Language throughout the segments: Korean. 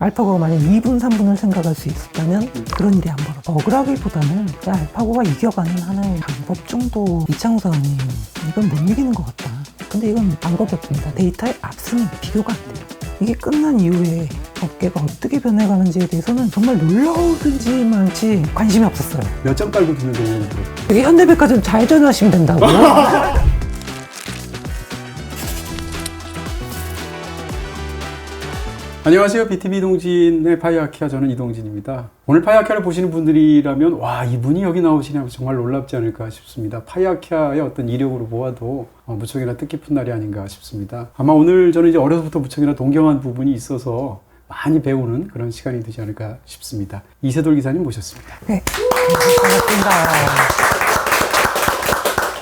알파고가 만약 2분, 3분을 생각할 수 있었다면 그런 일이 안 벌어. 억울하기보다는 알파고가 이겨가는 하나의 방법 정도. 이창호 사원님, 이건 못 이기는 것 같다. 근데 이건 방법이 없습니다. 데이터의 압승이 비교가 안 돼요. 이게 끝난 이후에 업계가 어떻게 변해가는지에 대해서는 정말 놀라우든지 말지 관심이 없었어요. 몇 점 깔고 두면 되냐고. 이게 현대백화점 잘 전화하시면 된다고. 안녕하세요. BTV 이동진의 파이아키아, 저는 이동진입니다. 오늘 파이아키아를 보시는 분들이라면 와, 이분이 여기 나오시냐고 정말 놀랍지 않을까 싶습니다. 파이아키아의 어떤 이력으로 보아도 무척이나 뜻깊은 날이 아닌가 싶습니다. 아마 오늘 저는 이제 어려서부터 무척이나 동경한 부분이 있어서 많이 배우는 그런 시간이 되지 않을까 싶습니다. 이세돌 기사님 모셨습니다. 네. 반갑습니다.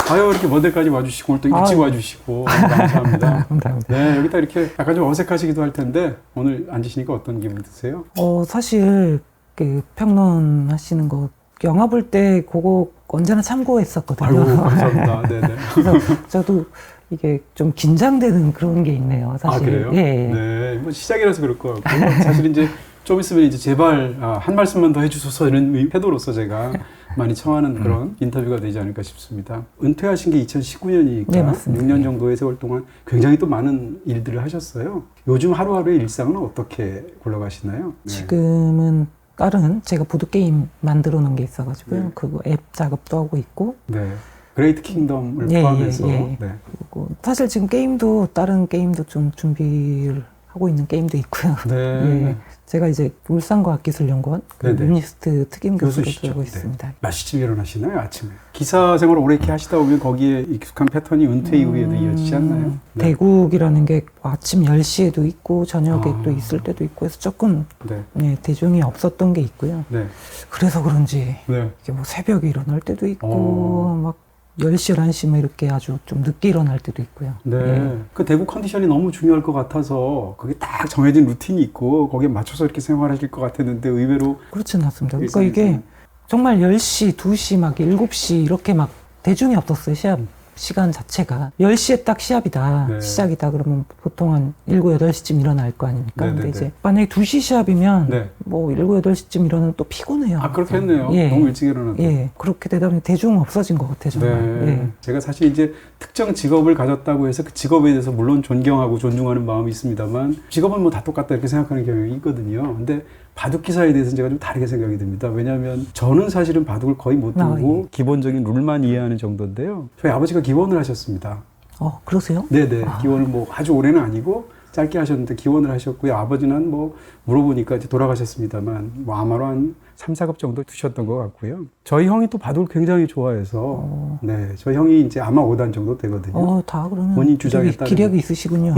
아유, 이렇게 먼 데까지 와주시고 오늘 또 일찍 와주시고 감사합니다. 감사합니다. 네, 여기다 이렇게 약간 좀 어색하시기도 할 텐데 오늘 앉으시니까 어떤 기분 드세요? 사실 그 평론 하시는 거 영화 볼 때 그거 언제나 참고했었거든요. 아이고, 감사합니다. 네네. 그래서 저도 이게 좀 긴장되는 그런 게 있네요, 사실. 아, 그래요? 예. 네, 뭐 시작이라서 그럴 것 같고 사실 이제 좀 있으면 이제 제발 한 말씀만 더 해주소서 이런 태도로서 제가 많이 청하는 그런 인터뷰가 되지 않을까 싶습니다. 은퇴하신 게 2019년이니까 네, 맞습니다. 6년 정도의 세월 동안 굉장히 또 많은 일들을 하셨어요. 요즘 하루하루의 일상은 어떻게 굴러가시나요? 네. 지금은 다른 제가 보드게임 만들어 놓은 게 있어가지고요. 네. 그거 앱 작업도 하고 있고. 네. 그레이트 킹덤을 예, 포함해서. 예. 네. 그리고 사실 지금 게임도 다른 게임도 좀 준비를 하고 있는 게임도 있고요. 네. 예. 제가 이제 울산과학기술연구원 그 네네. 유니스트 특임 교수로 교수시죠. 들고 네. 있습니다. 몇 시쯤 일어나시나요, 아침에? 기사 생활을 오래 이렇게 하시다 보면 거기에 익숙한 패턴이 은퇴 이후에도 이어지지 않나요? 네. 대국이라는 게 아침 10시에도 있고 저녁에 아. 또 있을 때도 있고 해서 조금 네. 대중이 없었던 게 있고요. 네. 그래서 그런지 네. 이게 뭐 새벽에 일어날 때도 있고 막 10시, 11시 뭐 이렇게 아주 좀 늦게 일어날 때도 있고요. 네. 예. 그 대구 컨디션이 너무 중요할 것 같아서 그게 딱 정해진 루틴이 있고 거기에 맞춰서 이렇게 생활하실 것 같았는데 의외로 그렇지는 않습니다. 그러니까 일상에서는. 이게 정말 10시, 2시, 막 7시 이렇게 막 대중이 없었어요. 시합 시간 자체가. 10시에 딱 시합이다. 네. 시작이다. 그러면 보통 한 7, 8시쯤 일어날 거 아닙니까? 네, 근데 네, 이제 네. 만약에 2시 시합이면 네. 뭐 7, 8시쯤 일어나면 또 피곤해요. 아, 그렇겠네요. 예. 너무 일찍 일어나도. 예. 그렇게 되다 보니 대중 없어진 것 같아요. 정말. 네. 예. 제가 사실 이제 특정 직업을 가졌다고 해서 그 직업에 대해서 물론 존경하고 존중하는 마음이 있습니다만 직업은 뭐 다 똑같다 이렇게 생각하는 경향이 있거든요. 근데 바둑 기사에 대해서는 제가 좀 다르게 생각이 듭니다. 왜냐하면 저는 사실은 바둑을 거의 못 두고 예. 기본적인 룰만 이해하는 정도인데요. 저희 아버지가 기원을 하셨습니다. 그러세요? 네네. 기원을 뭐 아주 오래는 아니고 짧게 하셨는데 기원을 하셨고요. 아버지는 뭐 물어보니까 이제 돌아가셨습니다만 뭐 아마로 한 3, 4급 정도 두셨던 것 같고요. 저희 형이 또 바둑을 굉장히 좋아해서 네, 저희 형이 이제 아마 5단 정도 되거든요. 다 그러면 본인 주장에 되게 따르면. 기력이 있으시군요.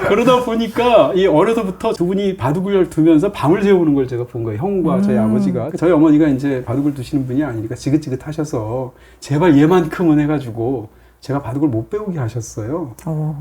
그러다 보니까 이 어려서부터 두 분이 바둑을 두면서 밤을 새우는 걸 제가 본 거예요. 형과 저희 아버지가. 저희 어머니가 이제 바둑을 두시는 분이 아니니까 지긋지긋하셔서 제발 얘만큼은 해가지고 제가 바둑을 못 배우게 하셨어요.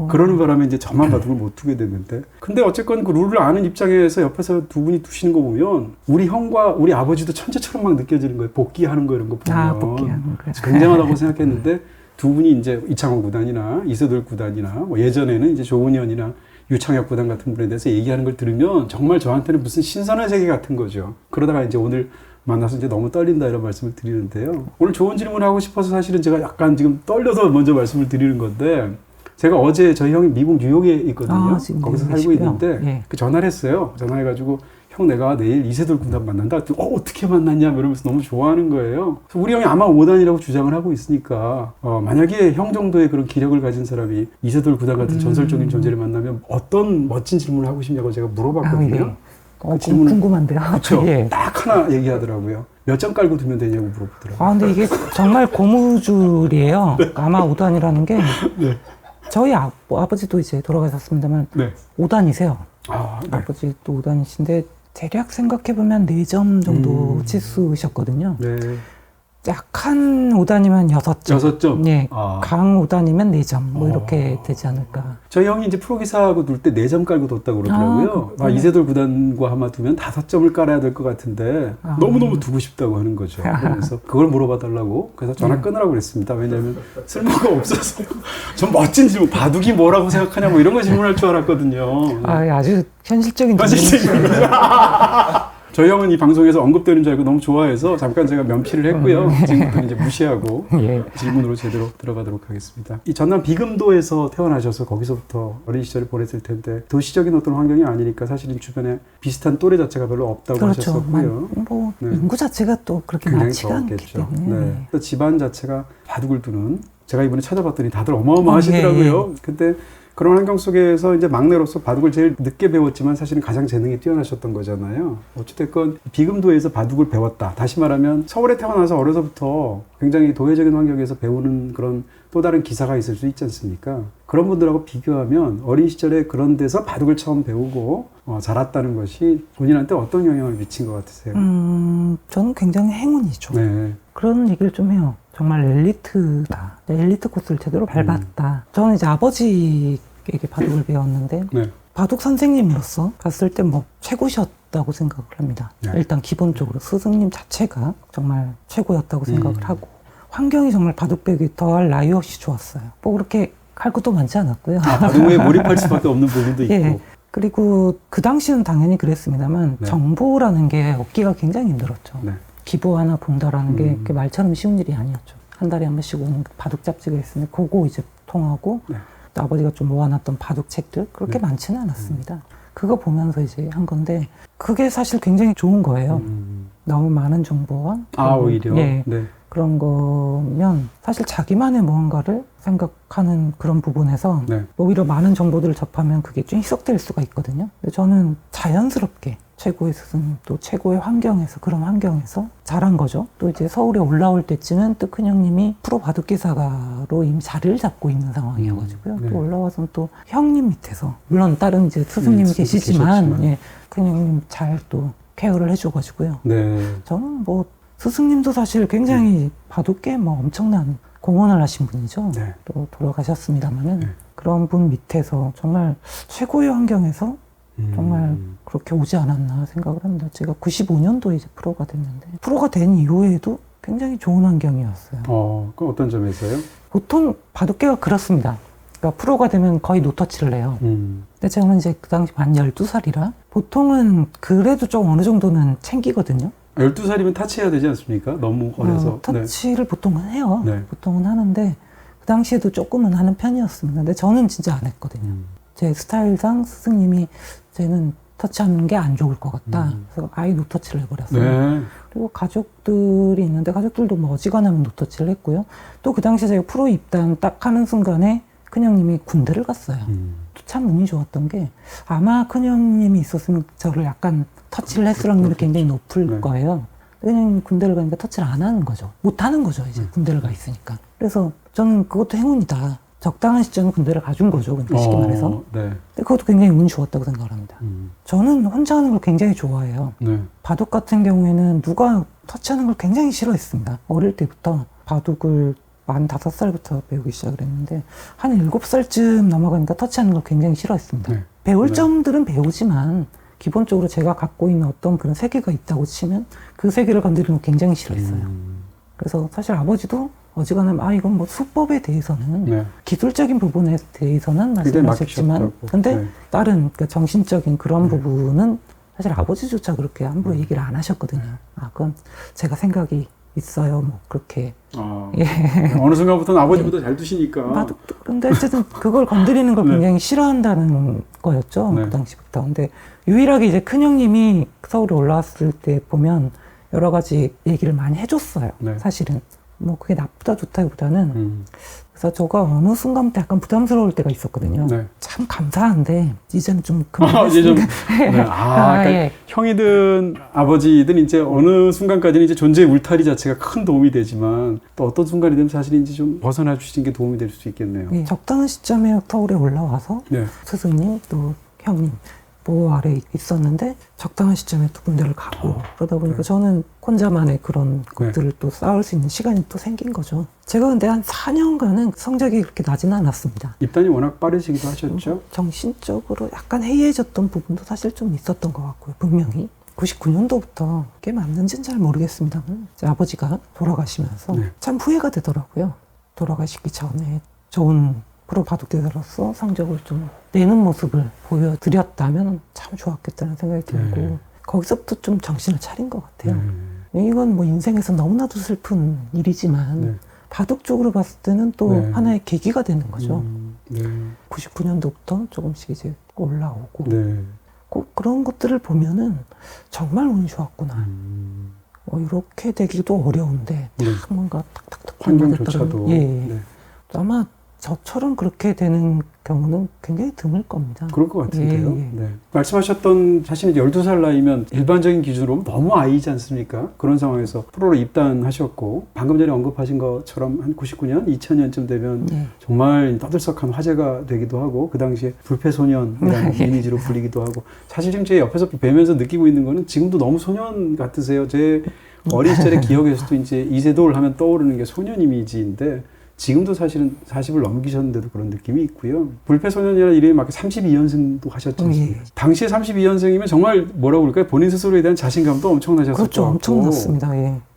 그러는 바람에 이제 저만 바둑을 못 두게 됐는데. 근데 어쨌건 그 룰을 아는 입장에서 옆에서 두 분이 두시는 거 보면 우리 형과 우리 아버지도 천재처럼 막 느껴지는 거예요. 복귀하는 거 이런 거 보면. 복귀하는 거. 굉장하다고 생각했는데 두 분이 이제 이창호 구단이나 이세돌 구단이나 뭐 예전에는 이제 조은현이나 유창혁 구단 같은 분에 대해서 얘기하는 걸 들으면 정말 저한테는 무슨 신선한 세계 같은 거죠. 그러다가 이제 오늘 만나서 이제 너무 떨린다 이런 말씀을 드리는데요. 오늘 좋은 질문 하고 싶어서 사실은 제가 약간 지금 떨려서 먼저 말씀을 드리는 건데 제가 어제 저희 형이 미국 뉴욕에 있거든요. 거기서 살고 있는데 예. 그 전화를 했어요. 전화해가지고 형 내가 내일 이세돌 군단 만난다. 어떻게 만났냐 이러면서 너무 좋아하는 거예요. 그래서 우리 형이 아마 5단이라고 주장을 하고 있으니까 만약에 형 정도의 그런 기력을 가진 사람이 이세돌 구단 같은 전설적인 존재를 만나면 어떤 멋진 질문을 하고 싶냐고 제가 물어봤거든요. 그 질문을 궁금한데요. 그렇죠. 예. 딱 하나 얘기하더라고요. 몇 점 깔고 두면 되냐고 물어보더라고요. 근데 이게 정말 고무줄이에요. 아마 5단이라는 게 네. 저희 아버지도 이제 돌아가셨습니다만 네. 5단이세요. 네. 아버지도 5단이신데 대략 생각해보면 4점 정도 치수셨거든요. 네. 약한 5단이면 6점. 6점? 예. 아. 강 5단이면 4점. 뭐 이렇게 되지 않을까. 저희 형이 이제 프로기사하고 놀 때 4점 깔고 뒀다고 그러더라고요. 아, 이세돌 구단과 아마 두면 5점을 깔아야 될 것 같은데 너무너무 두고 싶다고 하는 거죠. 그래서 그걸 물어봐 달라고. 그래서 전화 끊으라고 그랬습니다. 왜냐하면 쓸모가 없어서. 전 멋진 질문, 바둑이 뭐라고 생각하냐 뭐 이런 거 질문할 줄 알았거든요. 아주 현실적인 현실적인 거죠. 저희 형은 이 방송에서 언급되는 줄 알고 너무 좋아해서 잠깐 제가 면피를 했고요. 지금부터 이제 무시하고 예. 질문으로 제대로 들어가도록 하겠습니다. 이 전남 비금도에서 태어나셔서 거기서부터 어린 시절을 보냈을 텐데 도시적인 어떤 환경이 아니니까 사실은 주변에 비슷한 또래 자체가 별로 없다고 그렇죠. 하셨었고요. 뭐 네. 인구 자체가 또 그렇게 굉장히 많지가 않기 적었겠죠. 때문에. 네. 또 집안 자체가 바둑을 두는 제가 이번에 찾아봤더니 다들 어마어마하시더라고요. 근데 그런 환경 속에서 이제 막내로서 바둑을 제일 늦게 배웠지만 사실은 가장 재능이 뛰어나셨던 거잖아요. 어찌됐건 비금도에서 바둑을 배웠다. 다시 말하면 서울에 태어나서 어려서부터 굉장히 도회적인 환경에서 배우는 그런 또 다른 기사가 있을 수 있지 않습니까? 그런 분들하고 비교하면 어린 시절에 그런 데서 바둑을 처음 배우고 자랐다는 것이 본인한테 어떤 영향을 미친 것 같으세요? 저는 굉장히 행운이죠. 네. 그런 얘기를 좀 해요. 정말 엘리트다. 엘리트 코스를 제대로 밟았다. 저는 이제 아버지에게 바둑을 배웠는데 네. 바둑 선생님으로서 봤을 때 뭐 최고셨다고 생각을 합니다. 네. 일단 기본적으로 스승님 자체가 정말 최고였다고 생각을 하고 환경이 정말 바둑 배우기 더할 나위 없이 좋았어요. 뭐 그렇게 할 것도 많지 않았고요. 바둑에 몰입할 수밖에 없는 부분도 있고. 예. 그리고 그 당시는 당연히 그랬습니다만 네. 정보라는 게 얻기가 굉장히 힘들었죠. 네. 기부 하나 본다라는 게 그게 말처럼 쉬운 일이 아니었죠. 한 달에 한 번씩 오는 바둑 잡지가 있으면 그거 이제 통하고 네. 또 아버지가 좀 모아놨던 바둑 책들 그렇게 네. 많지는 않았습니다. 그거 보면서 이제 한 건데 그게 사실 굉장히 좋은 거예요. 너무 많은 정보와 오히려. 예, 네. 그런 거면 사실 자기만의 무언가를 생각하는 그런 부분에서 네. 오히려 많은 정보들을 접하면 그게 좀 희석될 수가 있거든요. 근데 저는 자연스럽게 최고의 스승 또 최고의 환경에서 그런 환경에서 자란 거죠. 또 이제 서울에 올라올 때쯤은 또 큰형님이 프로 바둑기사가로 이미 자리를 잡고 있는 상황이어가지고요. 네. 또 올라와서 또 형님 밑에서 물론 다른 이제 스승님이 계시지만 계셨지만. 예, 큰형님 잘 또 케어를 해줘가지고요. 네. 저는 뭐 스승님도 사실 굉장히 바둑계 뭐 엄청난 공헌을 하신 분이죠. 네. 또 돌아가셨습니다만은 네. 그런 분 밑에서 정말 최고의 환경에서 정말 그렇게 오지 않았나 생각을 합니다. 제가 95년도에 이제 프로가 됐는데 프로가 된 이후에도 굉장히 좋은 환경이었어요. 그럼 어떤 점에서요? 보통 바둑계가 그렇습니다. 그러니까 프로가 되면 거의 노터치를 해요. 근데 저는 이제 그 당시 만 12살이라 보통은 그래도 좀 어느 정도는 챙기거든요. 12살이면 타치해야 되지 않습니까? 너무 어려서. 터치를 보통은 해요. 네. 보통은 하는데 그 당시에도 조금은 하는 편이었습니다. 근데 저는 진짜 안 했거든요. 제 스타일상 스승님이 쟤는 터치하는 게 안 좋을 것 같다. 그래서 아예 노터치를 해버렸어요. 네. 그리고 가족들이 있는데 가족들도 뭐 어지간하면 노터치를 했고요. 또 그 당시에 제가 프로 입단 딱 하는 순간에 큰형님이 군대를 갔어요. 참 운이 좋았던 게 아마 큰형님이 있었으면 저를 약간 터치를 했을 확률이 굉장히 높을 네. 거예요. 그냥 군대를 가니까 터치를 안 하는 거죠. 못 하는 거죠, 이제 군대를 가 있으니까. 그래서 저는 그것도 행운이다. 적당한 시점에 군대를 가준 거죠, 근데 쉽게 말해서. 네. 근데 그것도 굉장히 운이 좋았다고 생각을 합니다. 저는 혼자 하는 걸 굉장히 좋아해요. 네. 바둑 같은 경우에는 누가 터치하는 걸 굉장히 싫어했습니다. 어릴 때부터 바둑을 만 5살부터 배우기 시작을 했는데 한 7살쯤 넘어가니까 터치하는 걸 굉장히 싫어했습니다. 네. 배울 네. 점들은 배우지만 기본적으로 제가 갖고 있는 어떤 그런 세계가 있다고 치면 그 세계를 건드리는 걸 굉장히 싫어했어요. 그래서 사실 아버지도 어지간하면 이건 뭐 수법에 대해서는 네. 기술적인 부분에 대해서는 말씀하셨지만 맡기셨다고. 근데 네. 다른 그러니까 정신적인 그런 부분은 사실 아버지조차 그렇게 함부로 얘기를 안 하셨거든요. 그건 제가 생각이 있어요. 뭐 그렇게 예. 어느 순간부터는 아버지보다 잘 두시니까. 바둑도 그런데 어쨌든 그걸 건드리는 걸 네. 굉장히 싫어한다는 거였죠. 네. 그 당시부터. 근데 유일하게 이제 큰형님이 서울에 올라왔을 때 보면 여러 가지 얘기를 많이 해줬어요. 네. 사실은 뭐 그게 나쁘다 좋다기보다는 그래서 저가 어느 순간부터 약간 부담스러울 때가 있었거든요. 네. 참 감사한데 이제는 좀 이제 좀. 그만했으니까. 네. 그러니까 예. 형이든 아버지든 이제 어느 순간까지는 이제 존재의 울타리 자체가 큰 도움이 되지만 또 어떤 순간이 되면 사실 이제 좀 벗어나 주시는 게 도움이 될 수 있겠네요. 예, 적당한 시점에 서울에 올라와서 네. 스승님 또 형님 보호 아래 있었는데 적당한 시점에 또 군대를 가고 그러다 보니까 저는 혼자만의 그런 것들을 또 쌓을 수 있는 시간이 또 생긴 거죠. 제가 근데 한 4년간은 성적이 그렇게 나지는 않았습니다. 입단이 워낙 빠르시기도 하셨죠? 정신적으로 약간 해이해졌던 부분도 사실 좀 있었던 것 같고요. 분명히 99년도부터 그게 맞는지는 잘 모르겠습니다만 제 아버지가 돌아가시면서 참 후회가 되더라고요. 돌아가시기 전에 좋은 프로 바둑대사로서 성적을 좀 내는 모습을 보여드렸다면 참 좋았겠다는 생각이 들고 거기서부터 좀 정신을 차린 것 같아요. 이건 뭐 인생에서 너무나도 슬픈 일이지만 바둑 쪽으로 봤을 때는 또 하나의 계기가 되는 거죠. 99년도부터 조금씩 이제 올라오고 꼭 그런 것들을 보면은 정말 운이 좋았구나. 이렇게 되기도 어려운데 딱 뭔가 탁탁탁 환경조차도 아마 저처럼 그렇게 되는 경우는 굉장히 드물 겁니다. 그럴 것 같은데요. 네. 말씀하셨던 자신이 12살 나이면 일반적인 기준으로 너무 아이지 않습니까? 그런 상황에서 프로로 입단하셨고 방금 전에 언급하신 것처럼 한 99년, 2000년쯤 되면 정말 떠들썩한 화제가 되기도 하고 그 당시에 불패소년이라는 이미지로 불리기도 하고 사실 지금 제 옆에서 뵈면서 느끼고 있는 거는 지금도 너무 소년 같으세요. 제 어린 시절의 기억에서도 이제 이세돌 하면 떠오르는 게 소년 이미지인데 지금도 사실은 40을 넘기셨는데도 그런 느낌이 있고요. 불패소년이라는 이름이 막 32연승도 하셨지 않습니까? 당시에 32연승이면 정말 뭐라고 그럴까요? 본인 스스로에 대한 자신감도 엄청나셨을 것 그렇죠. 같고 엄청났습니다.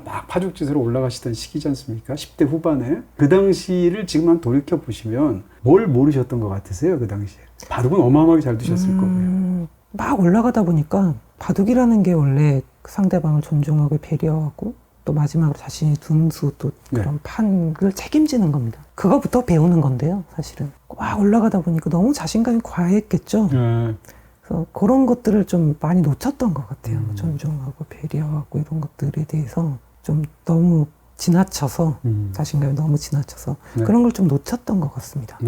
막 파죽지세로 올라가시던 시기지 않습니까? 10대 후반에. 그 당시를 지금 한 돌이켜보시면 뭘 모르셨던 것 같으세요? 그 당시에. 바둑은 어마어마하게 잘 두셨을 거고요. 막 올라가다 보니까 바둑이라는 게 원래 상대방을 존중하고 배려하고 또 마지막으로 자신이 둔수 또 그런 판을 책임지는 겁니다. 그거부터 배우는 건데요, 사실은. 와 올라가다 보니까 너무 자신감이 과했겠죠. 그래서 그런 것들을 좀 많이 놓쳤던 것 같아요. 존중하고 배려하고 이런 것들에 대해서 좀 너무 지나쳐서 자신감이 너무 지나쳐서 그런 걸 좀 놓쳤던 것 같습니다.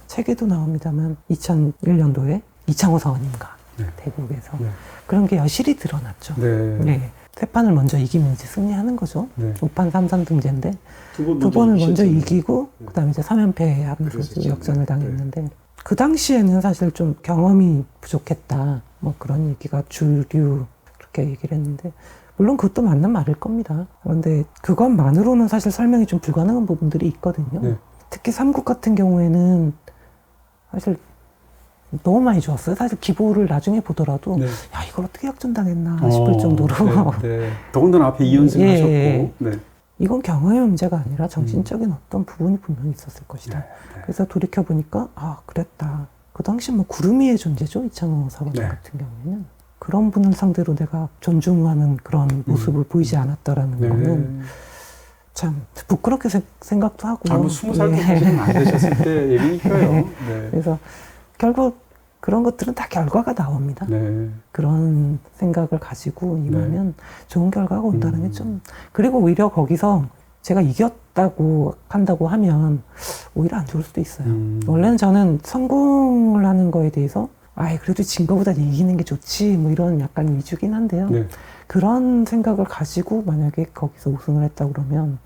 책에도 나옵니다만 2001년도에 이창호 사원님과 대국에서 그런 게 여실히 드러났죠. 세 판을 먼저 이기면 이제 승리하는 거죠. 5판 3선등제인데 두 번을 먼저 이기고 그다음에 이제 3연패 하면서 역전을 당했는데 그 당시에는 사실 좀 경험이 부족했다. 뭐 그런 얘기가 주류 그렇게 얘기를 했는데 물론 그것도 맞는 말일 겁니다. 그런데 그것만으로는 사실 설명이 좀 불가능한 부분들이 있거든요. 특히 삼국 같은 경우에는 사실 너무 많이 좋았어요. 사실 기보를 나중에 보더라도 야 이걸 어떻게 역전당했나 싶을 정도로 더군다나 앞에 2연승 하셨고 이건 경험의 문제가 아니라 정신적인 어떤 부분이 분명히 있었을 것이다. 그래서 돌이켜보니까 아 그랬다. 그 당시 뭐 구름이의 존재죠. 이창호 사관님 같은 경우에는 그런 분을 상대로 내가 존중하는 그런 모습을 보이지 않았다라는 거는 참 부끄럽게 생각도 하고요. 뭐 20살도 안 되셨을 때 얘기니까요. 그래서 결국 그런 것들은 다 결과가 나옵니다. 그런 생각을 가지고 임하면 좋은 결과가 온다는 게 좀 그리고 오히려 거기서 제가 이겼다고 한다고 하면 오히려 안 좋을 수도 있어요. 원래는 저는 성공을 하는 거에 대해서 그래도 진 거보다 이기는 게 좋지 뭐 이런 약간 위주긴 한데요. 그런 생각을 가지고 만약에 거기서 우승을 했다 그러면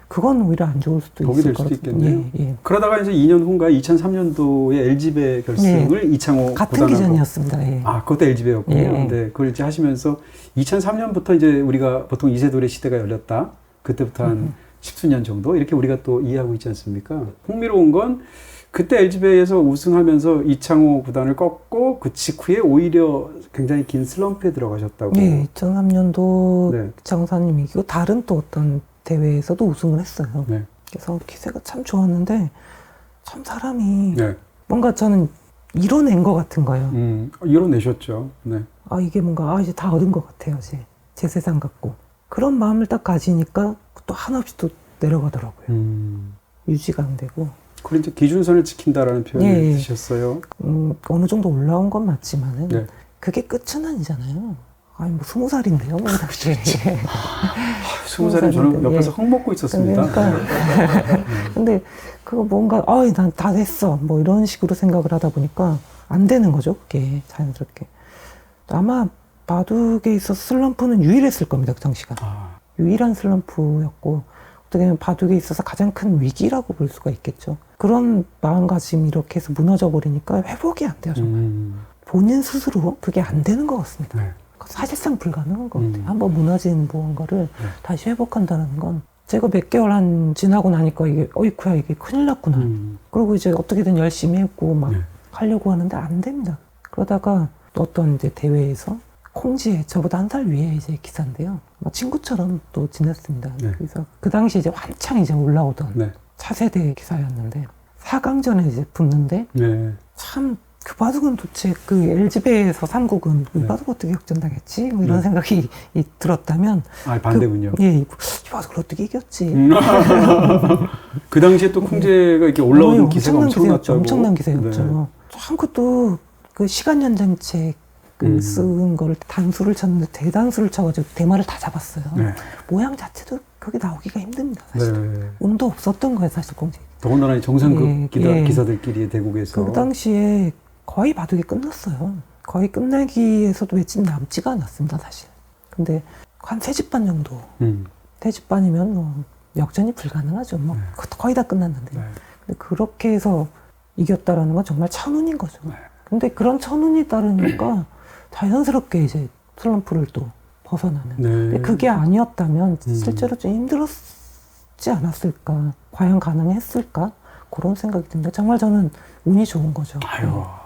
그건 오히려 안 좋을 수도 있을 것 같아요. 그러다가 이제 2년 후인가 2003년도에 LG배 결승을 이창호 같은 기전이었습니다. 그것도 LG배였군요. 그걸 이제 하시면서 2003년부터 이제 우리가 보통 이세돌의 시대가 열렸다. 그때부터 한 10수년 정도 이렇게 우리가 또 이해하고 있지 않습니까? 흥미로운 건 그때 LG배에서 우승하면서 이창호 구단을 꺾고 그 직후에 오히려 굉장히 긴 슬럼프에 들어가셨다고. 2003년도 이창호사님이 이기고 다른 또 어떤 대회에서도 우승을 했어요. 그래서 기세가 참 좋았는데 참 사람이 뭔가 저는 이뤄낸 것 같은 거예요. 이뤄내셨죠. 이게 뭔가 이제 다 얻은 것 같아요. 제 세상 같고 그런 마음을 딱 가지니까 또 한없이 또 내려가더라고요. 유지가 안 되고. 그리고 이제 기준선을 지킨다라는 표현을 쓰셨어요. 어느 정도 올라온 건 맞지만은 그게 끝은 아니잖아요. 뭐 20살인데요, 뭐 당시에. 20살은 저는 옆에서 흙 먹고 있었습니다. 근데 그거 뭔가 난 다 됐어 뭐 이런 식으로 생각을 하다 보니까 안 되는 거죠, 그게 자연스럽게. 아마 바둑에 있어서 슬럼프는 유일했을 겁니다, 그 당시가. 유일한 슬럼프였고 어떻게 보면 바둑에 있어서 가장 큰 위기라고 볼 수가 있겠죠. 그런 마음가짐이 이렇게 해서 무너져 버리니까 회복이 안 돼요, 정말. 본인 스스로 그게 안 되는 것 같습니다. 네. 사실상 불가능한 것 같아요. 한번 무너진 무언가를 다시 회복한다는 건 제가 몇 개월 지나고 나니까 이게 어이쿠야 이게 큰일 났구나. 그리고 이제 어떻게든 열심히 했고 막 하려고 하는데 안 됩니다. 그러다가 어떤 이제 대회에서 콩지에 저보다 한 살 위에 이제 기사인데요. 친구처럼 또 지냈습니다. 그래서 그 당시 이제 한창 이제 올라오던 차세대 기사였는데 4강전에 이제 붙는데 참 그 바둑은 도대체 그 LG배에서 3국은 이 바둑 어떻게 역전당했지? 뭐 이런 생각이 들었다면 반대군요. 이 바둑을 어떻게 이겼지? 그 당시에 또 콩제가 이렇게 올라오는 기세가 엄청났다고. 엄청난 기세였죠. 참 그것도 그 시간 연장책 쓴 거를 단수를 쳤는데 대단수를 쳐가지고 대마를 다 잡았어요. 모양 자체도 그게 나오기가 힘듭니다. 사실. 운도 없었던 거예요, 사실 콩제. 더군다나 정상급 기사들끼리 대국에서. 그 당시에 거의 바둑이 끝났어요. 거의 끝내기에서도 외침 남지가 않았습니다, 사실. 근데 한 세 집반 정도. 세 집반이면 뭐 역전이 불가능하죠. 뭐 거의 다 끝났는데. 근데 그렇게 해서 이겼다라는 건 정말 천운인 거죠. 근데 그런 천운이 따르니까 자연스럽게 이제 슬럼프를 또 벗어나는. 근데 그게 아니었다면 실제로 좀 힘들었지 않았을까? 과연 가능했을까? 그런 생각이 듭니다. 정말 저는 운이 좋은 거죠.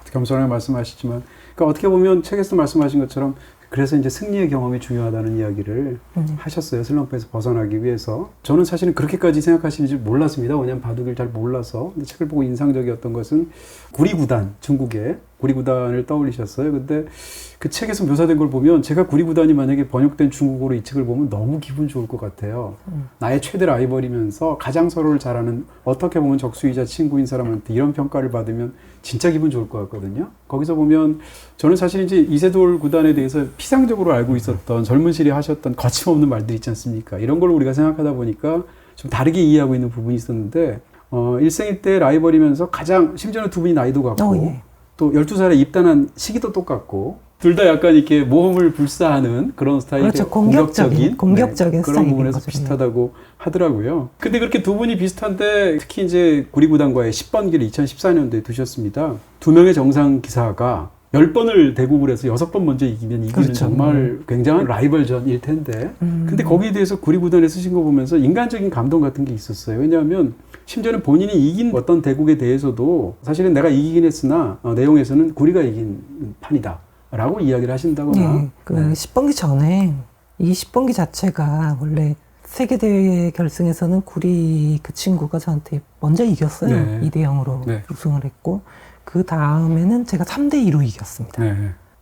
겸손하게 말씀하시지만, 그러니까 어떻게 보면 책에서 말씀하신 것처럼 그래서 이제 승리의 경험이 중요하다는 이야기를 하셨어요. 슬럼프에서 벗어나기 위해서. 저는 사실은 그렇게까지 생각하시는지 몰랐습니다. 왜냐하면 바둑을 잘 몰라서. 근데 책을 보고 인상적이었던 것은 구리구단, 중국의 구리구단을 떠올리셨어요. 근데 그 책에서 묘사된 걸 보면 제가 구리구단이 만약에 번역된 중국어로 이 책을 보면 너무 기분 좋을 것 같아요. 나의 최대 라이벌이면서 가장 서로를 잘 아는, 어떻게 보면 적수이자 친구인 사람한테 이런 평가를 받으면 진짜 기분 좋을 것 같거든요. 거기서 보면 저는 사실 이제 이세돌 구단에 대해서 피상적으로 알고 있었던 젊은 시절에 하셨던 거침없는 말들 있지 않습니까? 이런 걸 우리가 생각하다 보니까 좀 다르게 이해하고 있는 부분이 있었는데, 일생일 때 라이벌이면서 가장, 심지어는 두 분이 나이도 같고 또 12살에 입단한 시기도 똑같고 둘 다 약간 이렇게 모험을 불사하는 그런 스타일의 그렇죠. 공격적인 그런 부분에서 비슷하다고 하더라고요. 근데 그렇게 두 분이 비슷한데 특히 이제 구리구단과의 10번기를 2014년도에 두셨습니다. 두 명의 정상 기사가 10번을 대국을 해서 6번 먼저 이기면 이기는 정말 굉장한 라이벌전일 텐데 근데 거기에 대해서 구리구단에 쓰신 거 보면서 인간적인 감동 같은 게 있었어요. 왜냐하면 심지어는 본인이 이긴 어떤 대국에 대해서도 사실은 내가 이기긴 했으나 내용에서는 구리가 이긴 판이다 라고 이야기를 하신다거나. 그 10번기 전에 이 10번기 자체가 원래 세계대회 결승에서는 구리 그 친구가 저한테 먼저 이겼어요. 2대0으로 우승을 했고 그 다음에는 제가 3대2로 이겼습니다.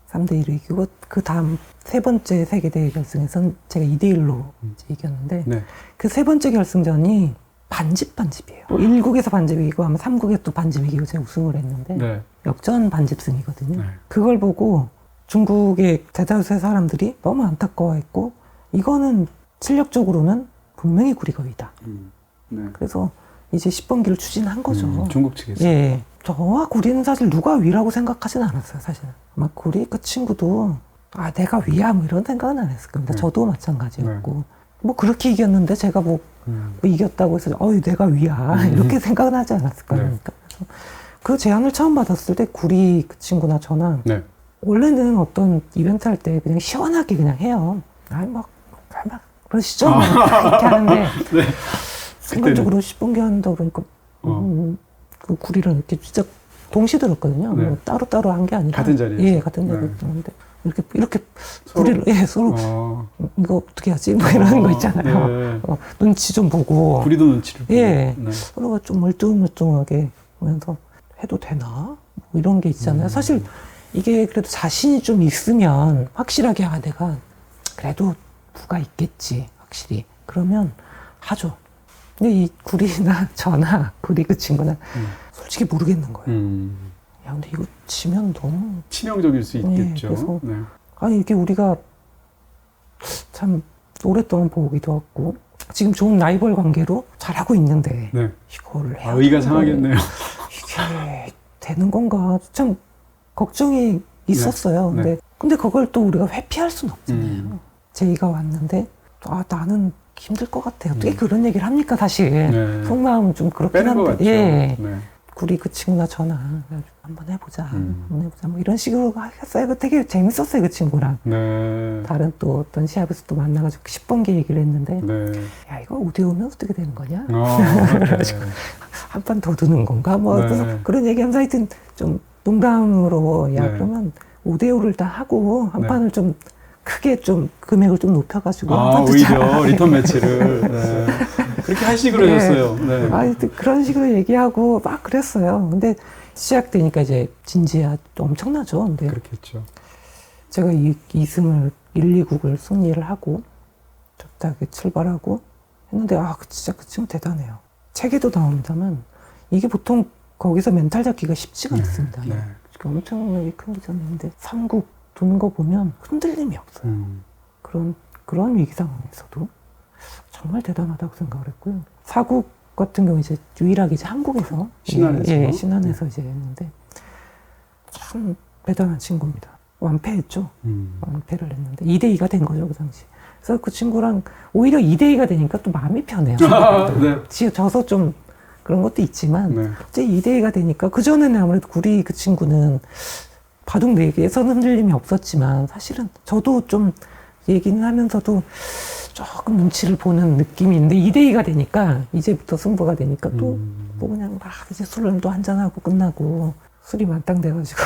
3대2로 이기고 그 다음 세 번째 세계대회 결승에서는 제가 2대1로 이겼는데 그 세 번째 결승전이 반집이에요. 1국에서 반집 이기고 아마 3국에 또 반집 이기고 제가 우승을 했는데 역전 반집승이거든요. 그걸 보고 중국의 대다수의 사람들이 너무 안타까워했고 이거는 실력적으로는 분명히 구리가 위다. 그래서 이제 10번기를 추진한 거죠. 중국 측에서. 저와 구리는 사실 누가 위라고 생각하지는 않았어요. 사실은. 아마 구리 그 친구도 내가 위야 뭐 이런 생각은 안 했을 겁니다. 저도 마찬가지였고 뭐 그렇게 이겼는데 제가 뭐 이겼다고 해서 내가 위야 이렇게 생각은 하지 않았을 거니까. 그래서 그 제안을 처음 받았을 때 구리 그 친구나 저나 원래는 어떤 이벤트 할 때 그냥 시원하게 그냥 해요. 막 그러시죠? 이렇게 하는데 순간적으로 10번기 한다 그러니까 그 구리랑 이렇게 진짜 동시 들었거든요. 뭐 따로따로 한 게 아니라 같은 자리에서. 같은 자리에 있는데 이렇게 구리를 서로 이거 어떻게 하지? 뭐 이런 거 있잖아요. 눈치 좀 보고 구리도 눈치를 보고 서로가 좀 멀뚱멀뚱하게 보면서 해도 되나? 뭐 이런 게 있잖아요. 사실 이게 그래도 자신이 좀 있으면 확실하게 내가 그래도 부가 있겠지 확실히 그러면 하죠. 근데 이 구리나 저나 구리 그 친구는 솔직히 모르겠는 거예요. 야 근데 이거 치면 너무 치명적일 수 있겠죠. 그래서 이게 우리가 참 오랫동안 보기도 하고 지금 좋은 라이벌 관계로 잘하고 있는데 이거를 해야 의가 상하겠네요. 이게 되는 건가 참 걱정이 있었어요. 근데 그걸 또 우리가 회피할 수는 없잖아요. 제의가 왔는데 나는 힘들 것 같아요. 어떻게 그런 얘기를 합니까 사실. 속마음은 좀 그렇긴 한데 우리 그 친구나 전화 한번 해보자. 한번 해보자. 뭐 이런 식으로 했어요. 되게 재밌었어요. 그 친구랑. 네. 다른 또 어떤 시합에서 또 만나가지고 10번기 얘기를 했는데 네. 야 이거 5대5면 어떻게 되는 거냐? 네. 한 판 더 드는 건가? 뭐 네. 그래서 그런 얘기하면서 하여튼 좀 농담으로 야 네. 그러면 5대5를 다 하고 한 네. 판을 좀 크게 좀 금액을 좀 높여가지고 한 아, 판 오히려 더 리턴 매치를. 네. 그렇게 하시기로 네. 하셨어요. 네. 하여튼 그런 식으로 얘기하고 막 그랬어요. 근데 시작되니까 이제 진지야 엄청나죠. 근데 그렇겠죠. 제가 2승을 1, 2국을 승리를 하고 적당하게 출발하고 했는데 진짜 그 친구 대단해요. 책에도 나옵니다만 이게 보통 거기서 멘탈 잡기가 쉽지가 않습니다. 네. 엄청나게 큰 기전인데 3국 도는 거 보면 흔들림이 없어요. 그런 위기 상황에서도 정말 대단하다고 생각을 했고요. 4국 같은 경우 이제 유일하게 이제 한국에서 신안에서? 예, 신안에서 이제 했는데 참 대단한 친구입니다. 완패했죠. 완패를 했는데 2대2가 된 거죠, 그 당시. 그래서 그 친구랑 오히려 2대2가 되니까 또 마음이 편해요. 네. 져서 좀 그런 것도 있지만 네. 이제 2대2가 되니까 그전에는 아무래도 우리 그 친구는 바둑 내기에서는 흔들림이 없었지만 사실은 저도 좀 얘기는 하면서도 조금 눈치를 보는 느낌이 있는데 2대2가 되니까 이제부터 승부가 되니까 또 뭐 그냥 막 이제 술을 또 한잔하고 끝나고 술이 만땅 돼가지고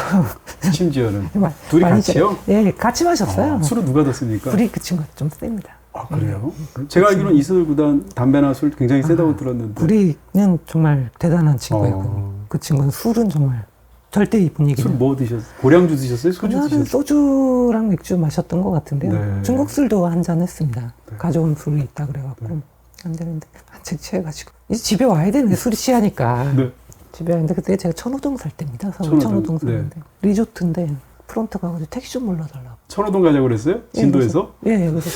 심지어는 둘이 많이 같이요? 예, 같이 마셨어요. 술은 누가 더 씁니까? 우리 그 친구가 좀 셉니다. 아, 그래요? 제가 알기로는 이슬 구단 담배나 술 굉장히 세다고 들었는데. 우리는 정말 대단한 친구예요. 그 친구는 술은 정말 절대 이 분위기는. 술 뭐 드셨어요? 고량주 드셨어요? 소주 그날은 드셨어요? 소주랑 맥주 마셨던 것 같은데요. 네. 중국 술도 한 잔 했습니다. 네. 가져온 술이 있다 그래갖고 안 되는데 한책 취해가지고 이제 집에 와야 되는데 술이 취하니까 네. 집에 왔는데 그때 제가 천호동 살 때입니다. 서울 천호동, 천호동 살는데 리조트인데 프론트 가가지고 택시 좀 불러달라고. 천호동 가자고 그랬어요? 진도에서? 예, 그래서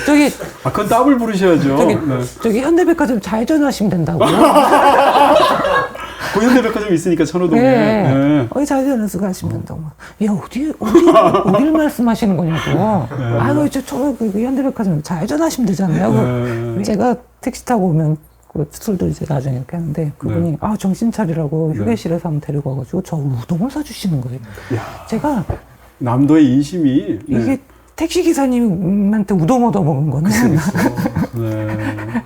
저기 아, 그건 더블 부르셔야죠. 저기, 네. 저기 현대백화점 좌회전하시면 된다고요. 그 현대백화점 있으니까 천호동에. 네. 네. 어디 좌회전해서 가시면 된다고. 야, 어디를 말씀하시는 거냐고. 아유, 그 현대백화점 좌회전하시면 되잖아요. 네. 제가 택시 타고 오면 그 술도 이제 나중에 이렇게 하는데 그분이 정신 차리라고 휴게실에서 한번 데리고 와가지고 저 우동을 사주시는 거예요. 야, 제가 남도의 인심이. 네. 이게 택시 기사님한테 우동 얻어 먹은 거는 네.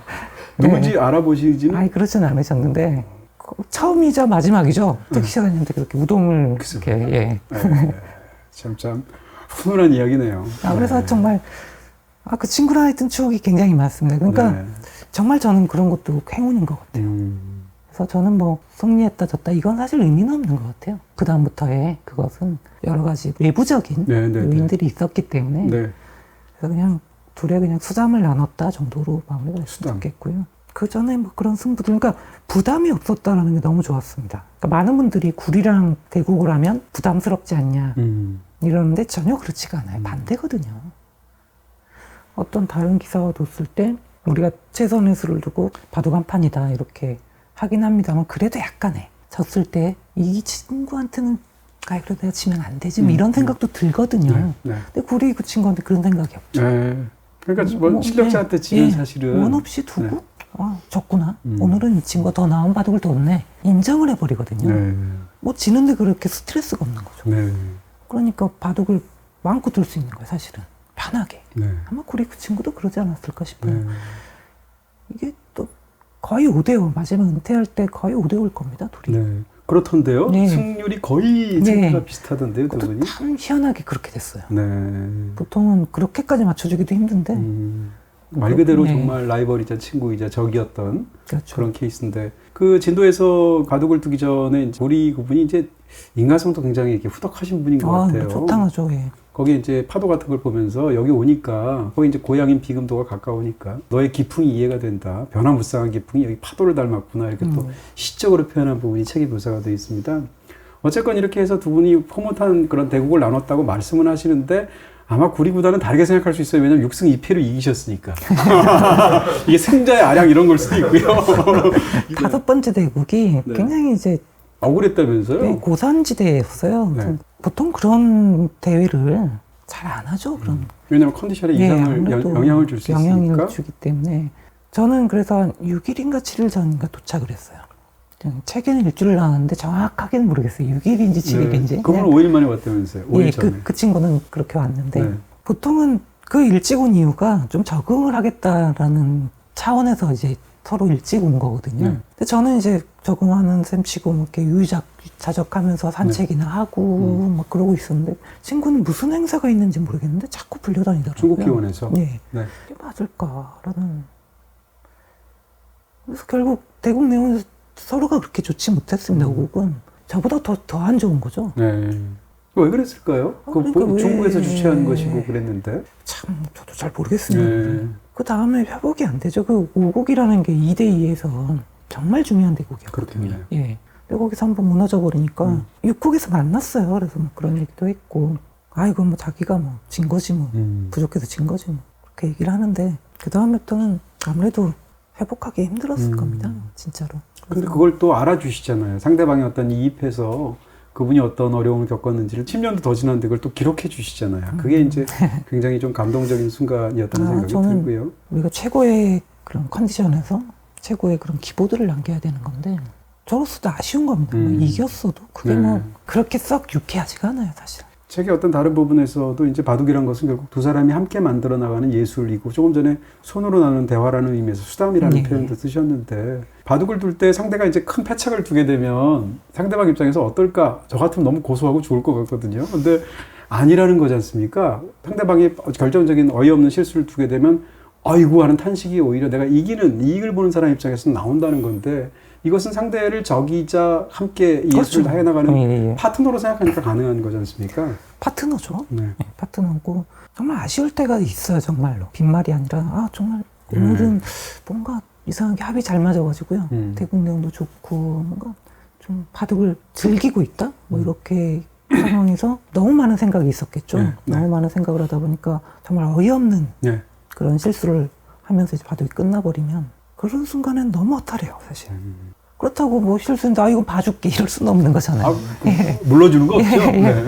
누군지 알아보시지는? 아니 그렇진 않으셨는데 처음이자 마지막이죠. 택시 기사님한테 그렇게 우동을 그쵸. 이렇게 예. 네. 참 훈훈한 이야기네요. 그래서 네. 정말 그 친구랑 했던 추억이 굉장히 많습니다. 그러니까 네. 정말 저는 그런 것도 행운인 것 같아요. 그래서 저는 뭐 승리했다 졌다 이건 사실 의미는 없는 것 같아요. 그 다음부터의 그것은 여러 가지 외부적인 요인들이 있었기 때문에 그래서 그냥 둘의 그냥 수담을 나눴다 정도로 마무리가 했으면 좋겠고요. 그 전에 뭐 그런 승부들, 그러니까 부담이 없었다라는 게 너무 좋았습니다. 그러니까 많은 분들이 구리랑 대국을 하면 부담스럽지 않냐 이러는데 전혀 그렇지가 않아요. 반대거든요. 어떤 다른 기사와 뒀을 때 우리가 최선의 수를 두고 바둑 한 판이다 이렇게 하긴 합니다만 그래도 약간의 졌을 때 이 친구한테는 그래도 내가 지면 안 되지 이런 생각도 들거든요. 근데 구리 그 친구한테 그런 생각이 없죠. 그러니까 뭐 실력자한테 지면 사실은 원 없이 두고 졌구나. 오늘은 이 친구가 더 나은 바둑을 뒀네. 인정을 해버리거든요. 뭐 지는데 그렇게 스트레스가 없는 거죠. 그러니까 바둑을 마음껏 둘 수 있는 거예요. 사실은 편하게. 아마 구리 그 친구도 그러지 않았을까 싶어요. 이게 또 거의 5대5 마지막 은퇴할 때 거의 5대5일 겁니다. 둘이. 그렇던데요. 승률이 거의 승부가 비슷하던데요. 두 분이. 참 희한하게 그렇게 됐어요. 네. 보통은 그렇게까지 맞춰주기도 힘든데 말 그대로 정말 라이벌이자 친구이자 적이었던 그런 케이스인데 그 진도에서 바둑을 두기 전에 우리 그분이 이제 인간성도 굉장히 이렇게 후덕하신 분인 것 같아요. 좋당하죠. 예. 거기 이제 파도 같은 걸 보면서 여기 오니까 거기 이제 고향인 비금도가 가까우니까 너의 기풍이 이해가 된다. 변화무쌍한 기풍이 여기 파도를 닮았구나. 이렇게 또 시적으로 표현한 부분이 책에 묘사가 되어 있습니다. 어쨌건 이렇게 해서 두 분이 포못한 그런 대국을 나눴다고 말씀은 하시는데 아마 구리보다는 다르게 생각할 수 있어요. 왜냐면 6승 2패로 이기셨으니까. 이게 승자의 아량 이런 걸 수도 있고요. 5번째 대국이 굉장히 이제 억울했다면서요? 고산지대였어요. 보통 그런 대회를 잘 안 하죠. 그런. 왜냐면 컨디션에 이상을 영향을 줄 수 있으니까. 영향을 주기 때문에 저는 그래서 한 6일인가 7일 전인가 도착을 했어요. 그냥 책에는 일주일 나왔는데 정확하게는 모르겠어요. 6일인지 7일인지. 그분은 5일 만에 왔다면서요. 5일 예, 전에. 그 친구는 그렇게 왔는데 네. 보통은 그 일찍 온 이유가 좀 적응을 하겠다라는 차원에서 이제 서로 일찍 온 거거든요. 네. 근데 저는 이제 적응하는 셈치고 뭐 이렇게 유유자적하면서 산책이나 하고 막 그러고 있었는데 친구는 무슨 행사가 있는지 모르겠는데 자꾸 불려다니더라고요. 중국 기원에서. 네. 네. 이게 맞을까라는. 그래서 결국 대국 내용에서 서로가 그렇게 좋지 못했습니다. 혹은 저보다 더 안 좋은 거죠. 네. 왜 그랬을까요? 그러니까 왜- 중국에서 주최한 것이고 그랬는데. 참 저도 잘 모르겠습니다. 네. 그 다음에 회복이 안 되죠. 그 5곡이라는 게 2대2에서 정말 중요한 대곡이었거든요. 그렇겠네요. 예. 근데 거기서 한번 무너져 버리니까 6곡에서 만났어요. 그래서 뭐 그런 얘기도 했고, 아이고 뭐 자기가 뭐 진 거지 뭐 부족해서 진 거지 뭐 그렇게 얘기를 하는데 그 다음부터는 아무래도 회복하기 힘들었을 겁니다. 진짜로. 근데 그걸 또 알아주시잖아요. 상대방이 어떤 이입해서 그분이 어떤 어려움을 겪었는지를 10년도 더 지났는데 그걸 또 기록해 주시잖아요. 그게 이제 굉장히 좀 감동적인 순간이었다는 생각이 저는 들고요. 우리가 최고의 그런 컨디션에서 최고의 그런 기보들을 남겨야 되는 건데 저로서도 아쉬운 겁니다. 뭐 이겼어도 그게 네. 뭐 그렇게 썩 유쾌하지가 않아요, 사실. 책의 어떤 다른 부분에서도 이제 바둑이란 것은 결국 두 사람이 함께 만들어 나가는 예술이고 조금 전에 손으로 나누는 대화라는 의미에서 수담이라는 네. 표현도 쓰셨는데 바둑을 둘 때 상대가 이제 큰 패착을 두게 되면 상대방 입장에서 어떨까? 저 같으면 너무 고소하고 좋을 것 같거든요. 근데 아니라는 거지 않습니까? 상대방이 결정적인 어이없는 실수를 두게 되면 아이고 하는 탄식이 오히려 내가 이익을 보는 사람 입장에서는 나온다는 건데 이것은 상대를 적이자 함께 이 예술을 그렇죠. 해나가는 예. 파트너로 생각하니까 가능한 거지 않습니까? 파트너죠. 네. 네, 파트너고 정말 아쉬울 때가 있어요, 정말로. 빈말이 아니라 아 정말 오늘은 뭔가 이상하게 합이 잘 맞아가지고요. 대국 내용도 좋고 뭔가 좀 바둑을 즐기고 있다? 뭐 이렇게 상황에서 너무 많은 생각이 있었겠죠. 네. 너무 많은 생각을 하다 보니까 정말 어이없는 네. 그런 실수를 하면서 이제 바둑이 끝나버리면 그런 순간엔 너무 허탈해요, 사실. 그렇다고 뭐 실수인데 아 이거 봐줄게 이럴 수는 없는 거잖아요. 아, 물러주는 거 없죠? 예, 예. 네.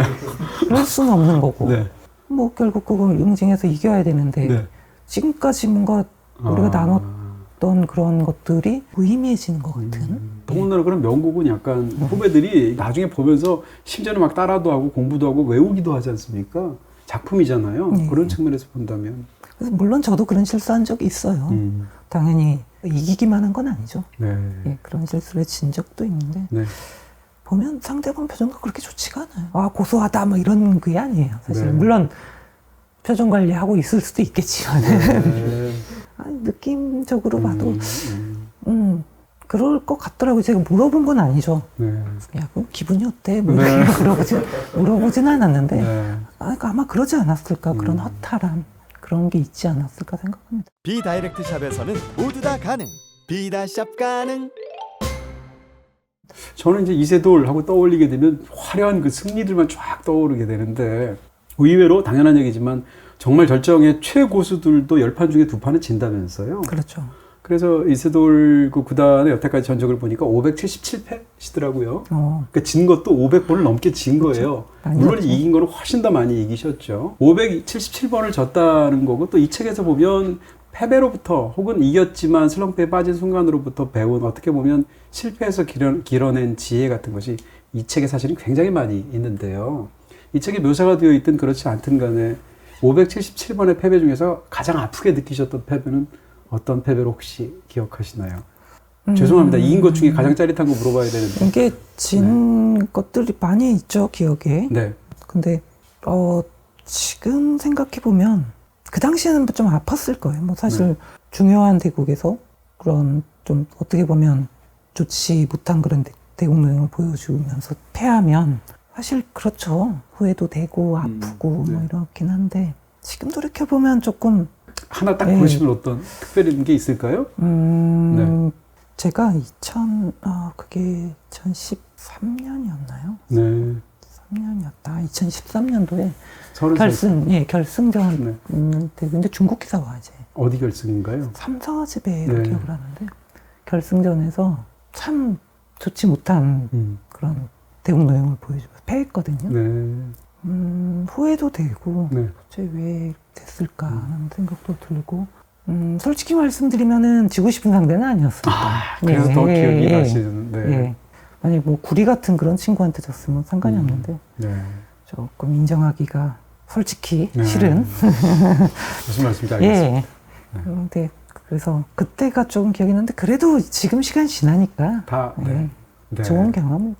그럴 수는 없는 거고 네. 뭐 결국 그걸 응징해서 이겨야 되는데 네. 지금까지 뭔가 우리가 나눴던 그런 것들이 무의미해지는 것 같은. 더군다나 그런 명곡은 약간 후배들이 나중에 보면서 심지어는 막 따라도 하고 공부도 하고 외우기도 하지 않습니까? 작품이잖아요. 네. 그런 측면에서 본다면. 그래서 물론 저도 그런 실수한 적이 있어요. 당연히 이기기만 한 건 아니죠. 네. 예, 그런 실수를 진 적도 있는데 네. 보면 상대방 표정도 그렇게 좋지가 않아요. 아 고소하다 뭐 이런 게 아니에요. 사실 네. 물론 표정 관리하고 있을 수도 있겠지만 네. 아니, 느낌적으로 봐도 그럴 것 같더라고요. 제가 물어본 건 아니죠. 네. 야, 그 기분이 어때? 뭐 네. 물어보진 않았는데 네. 아마 그러지 않았을까. 그런 허탈함 그런 게 있지 않았을까 생각합니다. 비다이렉트 샵에서는 모두 다 가능. 비다샵 가능. 저는 이제 이세돌 하고 떠올리게 되면 화려한 그 승리들만 쫙 떠오르게 되는데 의외로 당연한 얘기지만 정말 절정의 최고수들도 10판 중에 2판은 진다면서요. 그렇죠. 그래서 이세돌 그 구단의 여태까지 전적을 보니까 577패시더라고요. 그러니까 진 것도 500번을 넘게 진 거예요. 많이 물론 졌죠. 이긴 거는 훨씬 더 많이 이기셨죠. 577번을 졌다는 거고 또 이 책에서 보면 패배로부터 혹은 이겼지만 슬럼프에 빠진 순간으로부터 배운 어떻게 보면 실패해서 길어낸 지혜 같은 것이 이 책에 사실은 굉장히 많이 있는데요. 이 책에 묘사가 되어 있든 그렇지 않든 간에 577번의 패배 중에서 가장 아프게 느끼셨던 패배는 어떤 패배로 혹시 기억하시나요? 죄송합니다. 이긴 것 중에 가장 짜릿한 거 물어봐야 되는데. 이게 진 것들이 많이 있죠, 기억에. 네. 근데 지금 생각해보면 그 당시에는 좀 아팠을 거예요. 뭐 사실 중요한 대국에서 그런 좀 어떻게 보면 좋지 못한 그런 대국 내용을 보여주면서 패하면 사실 그렇죠. 후회도 되고 아프고 뭐 이렇긴 한데 지금 돌이켜보면 조금 하나 딱 고르시면 어떤 특별한 게 있을까요? 네. 제가 그게 2013년이었나요? 네. 3년이었다. 2013년도에 30살. 결승전 근데 중국 기사와 이제 어디 결승인가요? 삼성화재배로 기억을 하는데 결승전에서 참 좋지 못한 그런 대국 내용을 보여주면서 패했거든요. 네. 후회도 되고 네. 도대체 왜 됐을까 하는 생각도 들고 솔직히 말씀드리면은 지고 싶은 상대는 아니었습니다. 그래서 더 기억이 나시는. 네. 예. 만약 뭐 구리 같은 그런 친구한테 졌으면 상관이 없는데 네. 조금 인정하기가 솔직히 네. 싫은. 무슨 말씀인지 알겠습니다. 예. 근데 그래서 그때가 조금 기억이 나는데 그래도 지금 시간 지나니까 다 네. 예. 네. 좋은 경험이다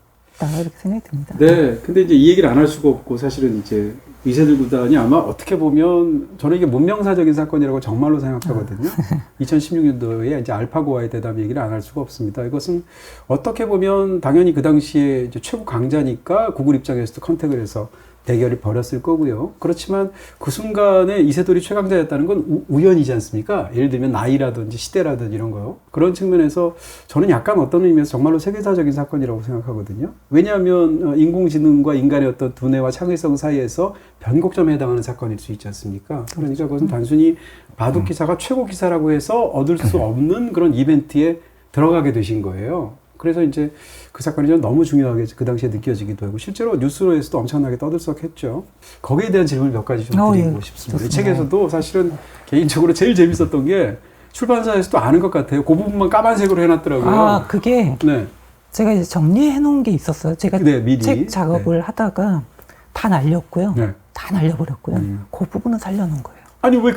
이렇게 생각이 듭니다. 네, 근데 이제 이 얘기를 안 할 수가 없고 사실은 이제 이세들 구단이 아마 어떻게 보면 저는 이게 문명사적인 사건이라고 정말로 생각하거든요. 2016년도에 이제 알파고와의 대담 얘기를 안 할 수가 없습니다. 이것은 어떻게 보면 당연히 그 당시에 이제 최고 강자니까 구글 입장에서도 컨택을 해서 대결을 벌였을 거고요. 그렇지만 그 순간에 이세돌이 최강자였다는 건 우연이지 않습니까? 예를 들면 나이라든지 시대라든지 이런 거요. 그런 측면에서 저는 약간 어떤 의미에서 정말로 세계사적인 사건이라고 생각하거든요. 왜냐하면 인공지능과 인간의 어떤 두뇌와 창의성 사이에서 변곡점에 해당하는 사건일 수 있지 않습니까? 그러니까 그것은 단순히 바둑 기사가 최고 기사라고 해서 얻을 수 없는 그런 이벤트에 들어가게 되신 거예요. 그래서 이제 그 사건이 좀 너무 중요하게 그 당시에 느껴지기도 하고 실제로 뉴스로에서도 엄청나게 떠들썩했죠. 거기에 대한 질문을 몇 가지 좀 드리고 싶습니다. 이 책에서도 사실은 개인적으로 제일 재밌었던 게 출판사에서도 아는 것 같아요. 그 부분만 까만색으로 해놨더라고요. 아, 그게 네. 제가 이제 정리해 놓은 게 있었어요. 제가 네, 미리. 책 작업을 하다가 다 날렸고요. 네. 다 날려버렸고요. 그 부분은 살려놓은 거예요. 아니 왜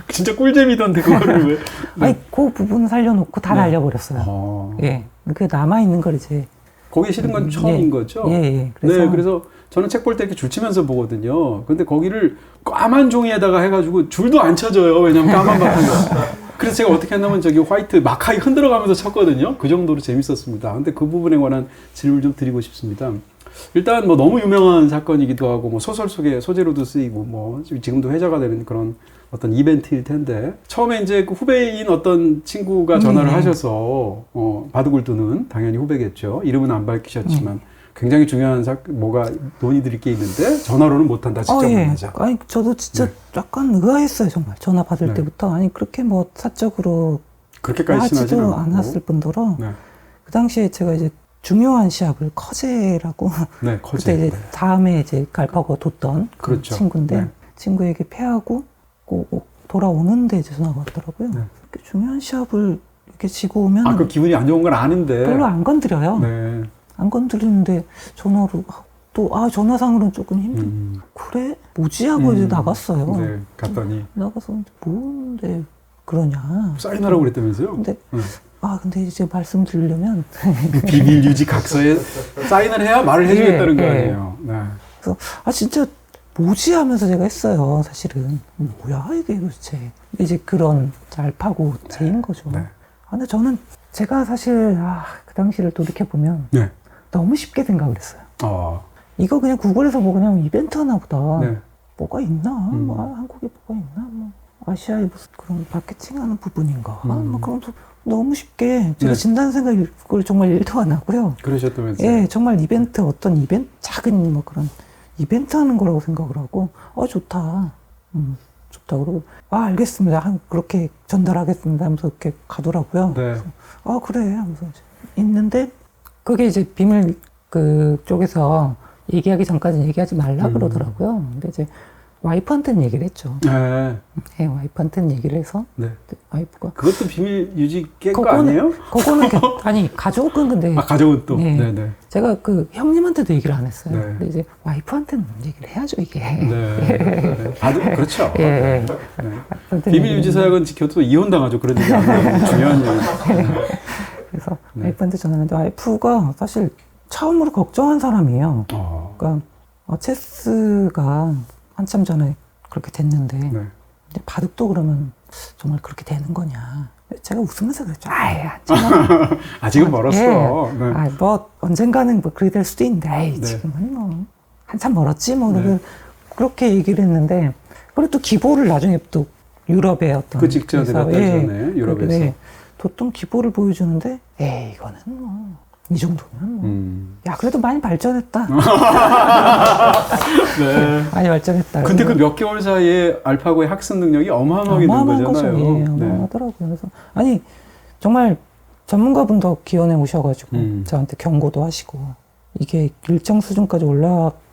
진짜 꿀잼이던데 그거를 왜? 네. 아니 그 부분은 살려놓고 다 네. 날려버렸어요. 예, 그 남아 있는 걸 이제 거기에 실은 건 처음인 거죠? 예. 그래서 저는 책 볼 때 이렇게 줄치면서 보거든요. 근데 거기를 까만 종이에다가 해가지고 줄도 안 쳐져요. 왜냐면 까만 바탕이요. 그래서 제가 어떻게 했냐면 저기 화이트 마카이 흔들어가면서 쳤거든요. 그 정도로 재밌었습니다. 근데 그 부분에 관한 질문을 좀 드리고 싶습니다. 일단 뭐 너무 유명한 사건이기도 하고 뭐 소설 속의 소재로도 쓰이고 뭐 지금도 회자가 되는 그런 어떤 이벤트일 텐데 처음에 이제 그 후배인 어떤 친구가 전화를 하셔서 바둑을 두는 당연히 후배겠죠. 이름은 안 밝히셨지만 굉장히 중요한 뭐가 논의드릴 게 있는데 전화로는 못한다. 직접 만나자. 아니 저도 진짜 약간 의아했어요 정말 전화 받을 때부터. 아니 그렇게 뭐 사적으로 그렇게까지 친하지 하지도 않았을 뿐더러 그 당시에 제가 이제 중요한 시합을 커제라고 그때 이제 다음에 이제 알파고가 뒀던 그렇죠. 친구인데 친구에게 패하고 꼭 돌아오는데 이제 전화가 왔더라고요. 이렇게 중요한 시합을 이렇게 지고 오면 그 기분이 안 좋은 건 아는데 별로 안 건드려요. 안 건드리는데 전화로 또 전화상으로는 조금 힘들. 그래? 뭐지? 하고 이제 나갔어요. 네, 갔더니 나가서 뭔데 그러냐. 사인하라고 그랬다면서요? 근데 근데 이제 말씀드리려면 비밀 유지 각서에 사인을 해야 말을 해주겠다는 거 아니에요. 네. 그래서 진짜 뭐지 하면서 제가 했어요. 사실은 뭐야 이게 도대체. 이제 그런 알파고 제인 거죠. 근데 저는 제가 사실 그 당시를 돌이켜 보면 너무 쉽게 생각을 했어요. 이거 그냥 구글에서 뭐 그냥 이벤트 하나 보다. 뭐가 있나? 뭐 한국에 뭐가 있나? 뭐 아시아에 무슨 그런 마케팅하는 부분인가? 뭐 그런 너무 쉽게 제가 진단 생각을 정말 일도 안 하고요. 그러셨다면서요? 예, 정말 이벤트 어떤 이벤트 작은 뭐 그런 이벤트 하는 거라고 생각을 하고 좋다. 좋다 그러고 알겠습니다. 그렇게 전달하겠습니다 하면서 이렇게 가더라고요. 그래서, 그래 하면서 이제 있는데 그게 이제 비밀 그 쪽에서 얘기하기 전까지 얘기하지 말라 그러더라고요. 근데 이제 와이프한테는 얘기를 했죠. 네, 와이프한테는 얘기를 해서 와이프가 그것도 비밀 유지 깬 거 아니에요? 그거는 아니 가족은 근데 가족은 또 제가 그 형님한테도 얘기를 안 했어요. 근데 이제 와이프한테는 얘기를 해야죠 이게. 그렇죠. 비밀 유지 사약은 지켜도 이혼 당하죠. 그런 얘기 안 하면 중요한 얘기. 그래서 와이프한테 전화했는데 와이프가 사실 처음으로 걱정한 사람이에요. 그러니까 체스가 한참 전에 그렇게 됐는데 근데 바둑도 그러면 정말 그렇게 되는 거냐. 제가 웃으면서 그랬죠. 아직은 멀었어. 뭐 언젠가는 뭐 그렇게 될 수도 있는데 지금은 뭐 한참 멀었지 뭐 그렇게 얘기를 했는데 그리고 또 기보를 나중에 또 유럽의 어떤 그 직전에 전에 유럽에서 뒀던 기보를 보여주는데 이거는 뭐 이 정도면 그래도 많이 발전했다. 많이 발전했다. 근데 그 몇 개월 사이에 알파고의 학습 능력이 어마어마하게 는 거잖아요. 어마어마하더라고요. 그래서 정말 전문가분도 기원에 오셔가지고 저한테 경고도 하시고 이게 일정 수준까지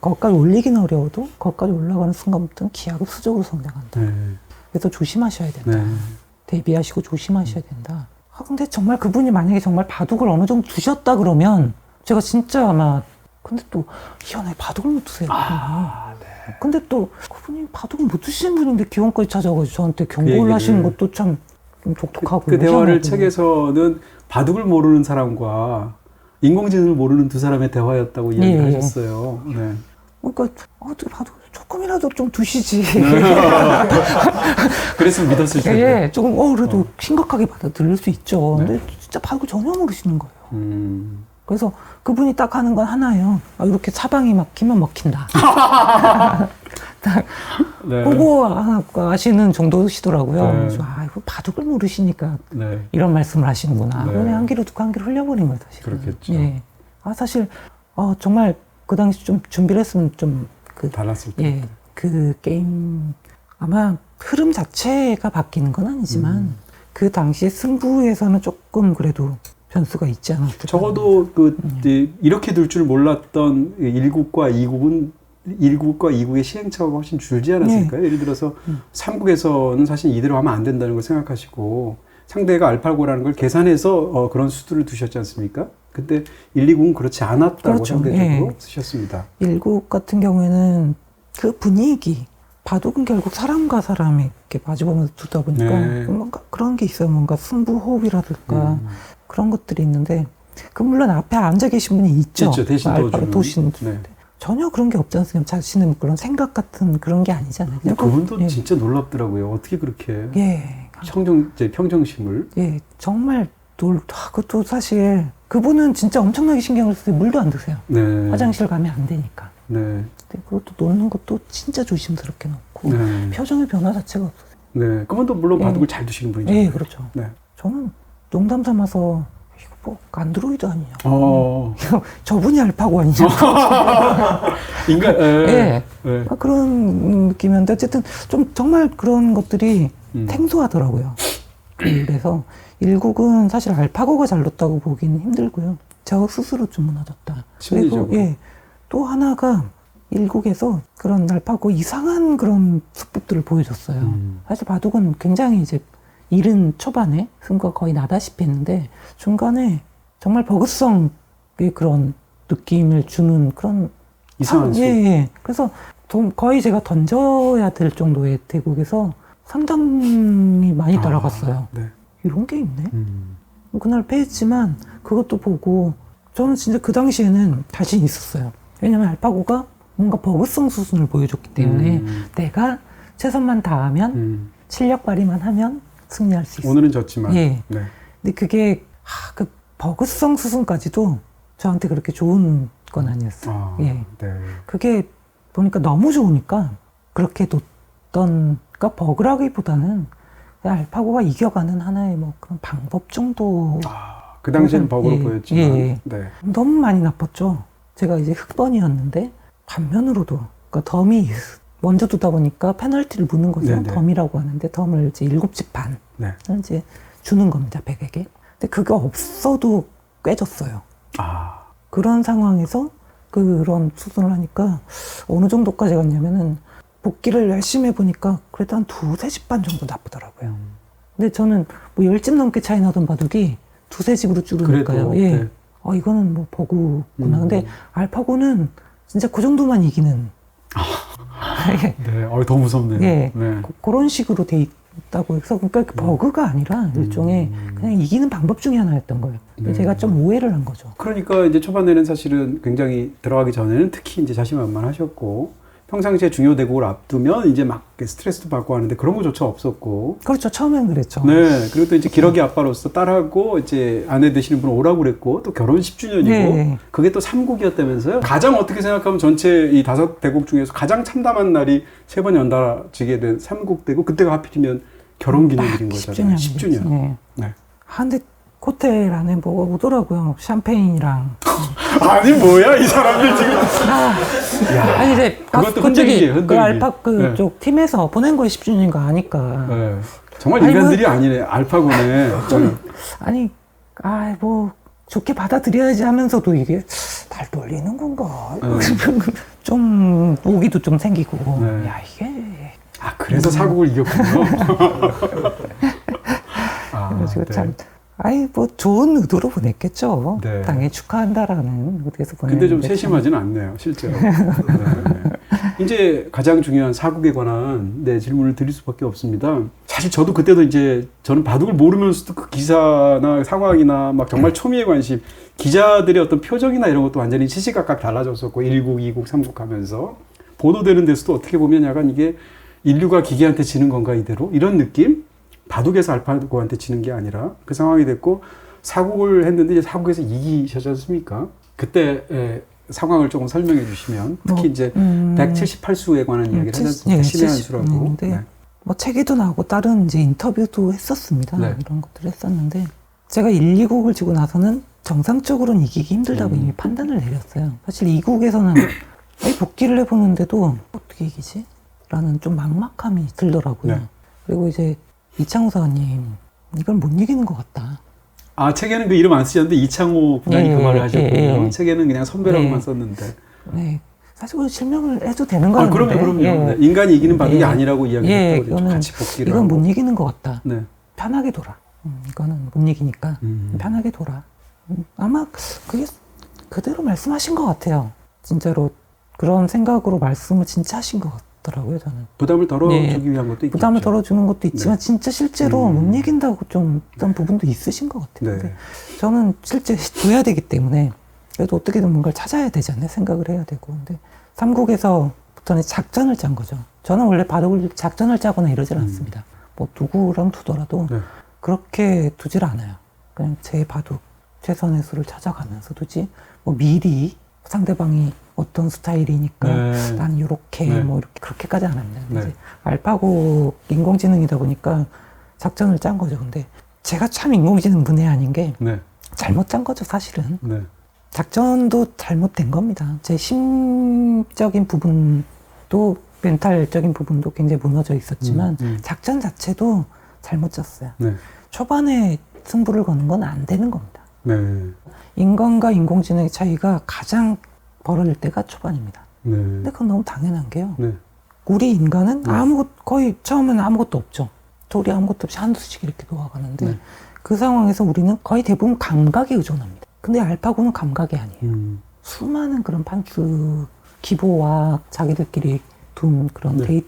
거기까지 올리기는 어려워도 거기까지 올라가는 순간부터는 기하급수적으로 성장한다. 그래서 조심하셔야 된다. 대비하시고 조심하셔야 된다. 아, 근데 정말 그분이 만약에 정말 바둑을 어느 정도 두셨다 그러면 제가 진짜 아마 근데 또 희한해 바둑을 못 두세요. 네. 근데 또 그분이 바둑을 못 두시는 분인데 기원까지 찾아가지고 저한테 경고를 얘기를- 하시는 것도 참 좀 독특하고 그 대화를 이상하고. 책에서는 바둑을 모르는 사람과 인공지능을 모르는 두 사람의 대화였다고 이야기를 예. 하셨어요. 네. 그러니까 어떻게 바둑을 조금이라도 좀 두시지. 그랬으면 믿었을 텐데. 예, 조금 그래도 심각하게 받아들일 수 있죠. 근데 진짜 바둑을 전혀 모르시는 거예요. 그래서 그분이 딱 하는 건 하나예요. 아, 이렇게 사방이 막히면 먹힌다. 딱 네. 보고 아시는 정도시더라고요. 네. 그래서 이거 바둑을 모르시니까 네. 이런 말씀을 하시는구나. 네. 그냥 한 귀로 듣고 한 귀로 흘려버린 거예요, 사실. 그렇겠죠. 예. 사실 정말 그 당시 좀 준비를 했으면 좀 달랐을 때. 그 게임 아마 흐름 자체가 바뀌는 건 아니지만 그 당시 승부에서는 조금 그래도 변수가 있지 않았을까. 적어도 이제 이렇게 둘 줄 몰랐던 1국과 2국은 1국과 2국의 시행착오가 훨씬 줄지 않았을까요? 예를 들어서 3국에서는 사실 이대로 하면 안 된다는 걸 생각하시고 상대가 알파고라는 걸 계산해서 그런 수두를 두셨지 않습니까? 근데 1, 2국은 그렇지 않았다고 그렇죠. 상대적으로 쓰셨습니다. 1국 같은 경우에는 그 분위기, 바둑은 결국 사람과 사람이 이렇게 마주보면서 두다 보니까 네. 뭔가 그런 게 있어요. 뭔가 승부 호흡이라든가 그런 것들이 있는데 물론 앞에 앉아 계신 분이 있죠. 대신 알파고 도신. 네. 전혀 그런 게 없지 않습니까? 자신의 그런 생각 같은 그런 게 아니잖아요. 근데 그분도 예. 진짜 놀랍더라고요. 어떻게 그렇게 예. 평정심을. 예, 정말 그것도 사실 그분은 진짜 엄청나게 신경을 쓰세요. 물도 안 드세요. 네. 화장실 가면 안 되니까. 네. 근데 그것도 놓는 것도 진짜 조심스럽게 놓고 네. 표정의 변화 자체가 없어요. 네. 그분도 물론 예. 바둑을 잘 두시는 분이죠. 예, 그렇죠. 네. 저는 농담 삼아서 이거 뭐 안드로이드 아니냐? 저분이 알파고 아니냐? 인간. 예. 예. 그런 느낌이었는데 어쨌든 좀 정말 그런 것들이 생소하더라고요. 그래서 일국은 사실 알파고가 잘 뒀다고 보기는 힘들고요. 저 스스로 좀 무너졌다. 심리적으로. 그리고 또 하나가 일국에서 그런 알파고 이상한 그런 수법들을 보여줬어요. 사실 바둑은 굉장히 이제 이른 초반에 승부가 거의 나다시피 했는데 중간에 정말 버그성의 그런 느낌을 주는 그런 이상한 수. 예. 그래서 거의 제가 던져야 될 정도의 대국에서 상당히 많이 따라갔어요. 네. 이런 게 있네. 그날 패했지만 그것도 보고 저는 진짜 그 당시에는 자신 있었어요. 왜냐면 알파고가 뭔가 버그성 수준을 보여줬기 때문에 내가 최선만 다하면 실력 발휘만 하면 승리할 수 있어. 오늘은 졌지만. 예. 네. 근데 그게 그 버그성 수준까지도 저한테 그렇게 좋은 건 아니었어요. 예. 네. 그게 보니까 너무 좋으니까 그렇게 뒀던, 그러니까 버그라기보다는 알파고가 이겨가는 하나의 뭐 그런 방법 정도. 그 당시에는 버그로 예, 보였지만. 예. 네. 너무 많이 나빴죠. 제가 이제 흑번이었는데 반면으로도, 그러니까 덤이 먼저 두다 보니까 페널티를 무는 거죠. 네네. 덤이라고 하는데 덤을 이제 7집 반을 네. 이제 주는 겁니다, 백에게. 근데 그게 없어도 꿰졌어요. 그런 상황에서 그런 수순을 하니까 어느 정도까지 갔냐면은 복귀를 열심히 해보니까 그래도 한 2-3집 반 정도 나쁘더라고요. 근데 저는 뭐 10집 넘게 차이 나던 바둑이 2-3집으로 줄으니까요. 그래도, 예. 네. 이거는 뭐 버그구나. 근데 알파고는 진짜 그 정도만 이기는. 네. 더 무섭네요. 예. 네. 그런 식으로 돼 있다고 해서 그러니까 버그가 아니라 일종의 그냥 이기는 방법 중에 하나였던 거예요. 근데 네. 제가 좀 오해를 한 거죠. 그러니까 이제 초반에는 사실은 굉장히 들어가기 전에는 특히 이제 자신만만하셨고 평상시에 중요 대국을 앞두면 이제 막 스트레스도 받고 하는데 그런 거조차 없었고. 그렇죠. 처음엔 그랬죠. 네. 그리고 또 이제 기러기 아빠로서 딸하고 이제 아내 되시는 분 오라고 그랬고 또 결혼 10주년이고 네. 그게 또 3국이었다면서요. 가장 어떻게 생각하면 전체 이 5대국 중에서 가장 참담한 날이 3번 연달아 지게 된 3국 대국, 그때가 하필이면 결혼 기념일인 거잖아요. 10주년. 네. 네. 근데 호텔 안에 뭐가 오더라고요. 샴페인이랑. 아니 뭐야 이 사람들 지금. 아니 이제 그것도 그쪽이 흔들기, 흔들기. 그 알파 네. 그쪽 팀에서 보낸 거에 10주년인 거 아니까. 네. 정말 아니, 인간들이 아니네. 알파고네. 아니 뭐 좋게 받아들여야지 하면서도 이게 날 놀리는 건가? 좀 오기도 좀 생기고. 네. 야 이게. 그래서 사국을 이겼군요. 그래가지고 참. 아이, 뭐, 좋은 의도로 보냈겠죠. 네. 당연히 축하한다라는 의도에서 보냈는데. 근데 좀 세심하지는 않네요, 실제로. 네. 이제 가장 중요한 사국에 관한 질문을 드릴 수밖에 없습니다. 사실 저도 그때도 이제 저는 바둑을 모르면서도 그 기사나 상황이나 막 정말 초미의 관심, 기자들의 어떤 표정이나 이런 것도 완전히 시시각각 달라졌었고, 1국, 2국, 3국 하면서 보도되는 데서도 어떻게 보면 약간 이게 인류가 기계한테 지는 건가 이대로? 이런 느낌? 바둑에서 알파고한테 지는 게 아니라 그 상황이 됐고 사국을 했는데 이제 사국에서 이기셨지 않습니까? 그때 상황을 조금 설명해 주시면 특히 이제 178수에 관한 이야기를 하지 않습니까? 신의 한 수라고. 네. 뭐 책에도 나오고 다른 이제 인터뷰도 했었습니다. 네. 이런 것들을 했었는데 제가 1, 2국을 지고 나서는 정상적으로는 이기기 힘들다고 이미 판단을 내렸어요. 사실 2국에서는 복귀를 해보는데도 어떻게 이기지? 라는 좀 막막함이 들더라고요. 네. 그리고 이제 이창호 사관님 이걸 못 이기는 것 같다. 아, 책에는 그 이름 안 쓰셨는데 이창호 분이 그 말을 하셨군요. 책에는 그냥 선배라고만 네. 썼는데. 네. 사실 그 실명을 해도 되는 거예요. 그럼요. 네. 인간이 이기는 바둑이 아니라고 이야기했다고 그랬죠. 같이 복귀를 이건 하고. 못 이기는 것 같다. 네. 편하게 돌아. 이거는 못 이기니까 편하게 돌아. 아마 그게 그대로 말씀하신 것 같아요. 진짜로 그런 생각으로 말씀을 진짜 하신 것 같더라고요, 저는. 부담을 덜어주기 위한 것도 있겠죠. 부담을 덜어주는 것도 있지만 네. 진짜 실제로 못 이긴다고 좀 어떤 부분도 있으신 것 같아요. 네. 근데 저는 실제 둬야 되기 때문에 그래도 어떻게든 뭔가를 찾아야 되잖아요. 생각을 해야 되고. 근데 3국에서부터는 작전을 짠 거죠. 저는 원래 바둑을 작전을 짜거나 이러질 않습니다. 뭐 누구랑 두더라도 네. 그렇게 두질 않아요. 그냥 제 바둑 최선의 수를 찾아가면서 두지. 뭐 미리 상대방이 어떤 스타일이니까 네. 나는 요렇게 네. 뭐 이렇게 그렇게까지 안 합니다. 근데 네. 이제 알파고 인공지능이다 보니까 작전을 짠 거죠. 근데 제가 참 인공지능 문외한인 게 네. 잘못 짠 거죠, 사실은. 네. 작전도 잘못된 겁니다. 제 심적인 부분도 멘탈적인 부분도 굉장히 무너져 있었지만 작전 자체도 잘못 짰어요. 네. 초반에 승부를 거는 건 안 되는 겁니다. 네. 인간과 인공지능의 차이가 가장 벌어질 때가 초반입니다. 네. 근데 그건 너무 당연한 게요. 네. 우리 인간은 거의 처음에는 아무것도 없죠. 돌이 아무것도 없이 한두 수씩 이렇게 놓아가는데 네. 그 상황에서 우리는 거의 대부분 감각에 의존합니다. 근데 알파고는 감각이 아니에요. 수많은 그런 판수, 기보와 자기들끼리 둔 그런 네.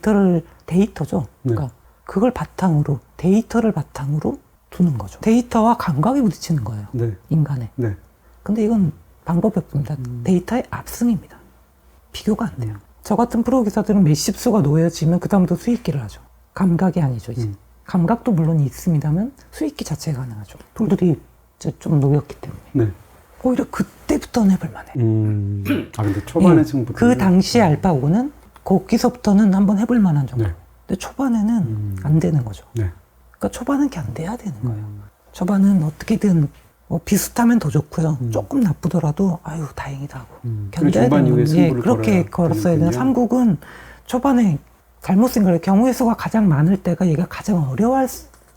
데이터죠. 네. 그러니까 그걸 바탕으로, 데이터를 바탕으로 두는 거죠. 데이터와 감각이 부딪히는 거예요. 네. 인간에. 네. 근데 이건 방법이 없습니다. 데이터의 압승입니다. 비교가 안 돼요. 저 같은 프로 기사들은 몇십 수가 놓여지면 그다음부터 수익기를 하죠. 감각이 아니죠, 이제. 감각도 물론 있습니다만 수익기 자체가 가능하죠. 돌들이 이제 좀 놓였기 때문에. 네. 오히려 그때부터는 해볼 만해. 아, 근데 초반에 예, 승부터. 그 당시 알파고는 거기서부터는 한번 해볼 만한 정도. 네. 근데 초반에는 안 되는 거죠. 네. 그러니까 초반은 이렇게 안 돼야 되는 거예요. 초반은 어떻게든 뭐 비슷하면 더 좋고요. 조금 나쁘더라도 아유 다행이다 하고 견뎌야 중반 이후에 되는 승부를 그렇게 걸었어야 되는. 되는군요. 삼국은 초반에 잘못 생각을 경우의 수가 가장 많을 때가 얘가 가장 어려워할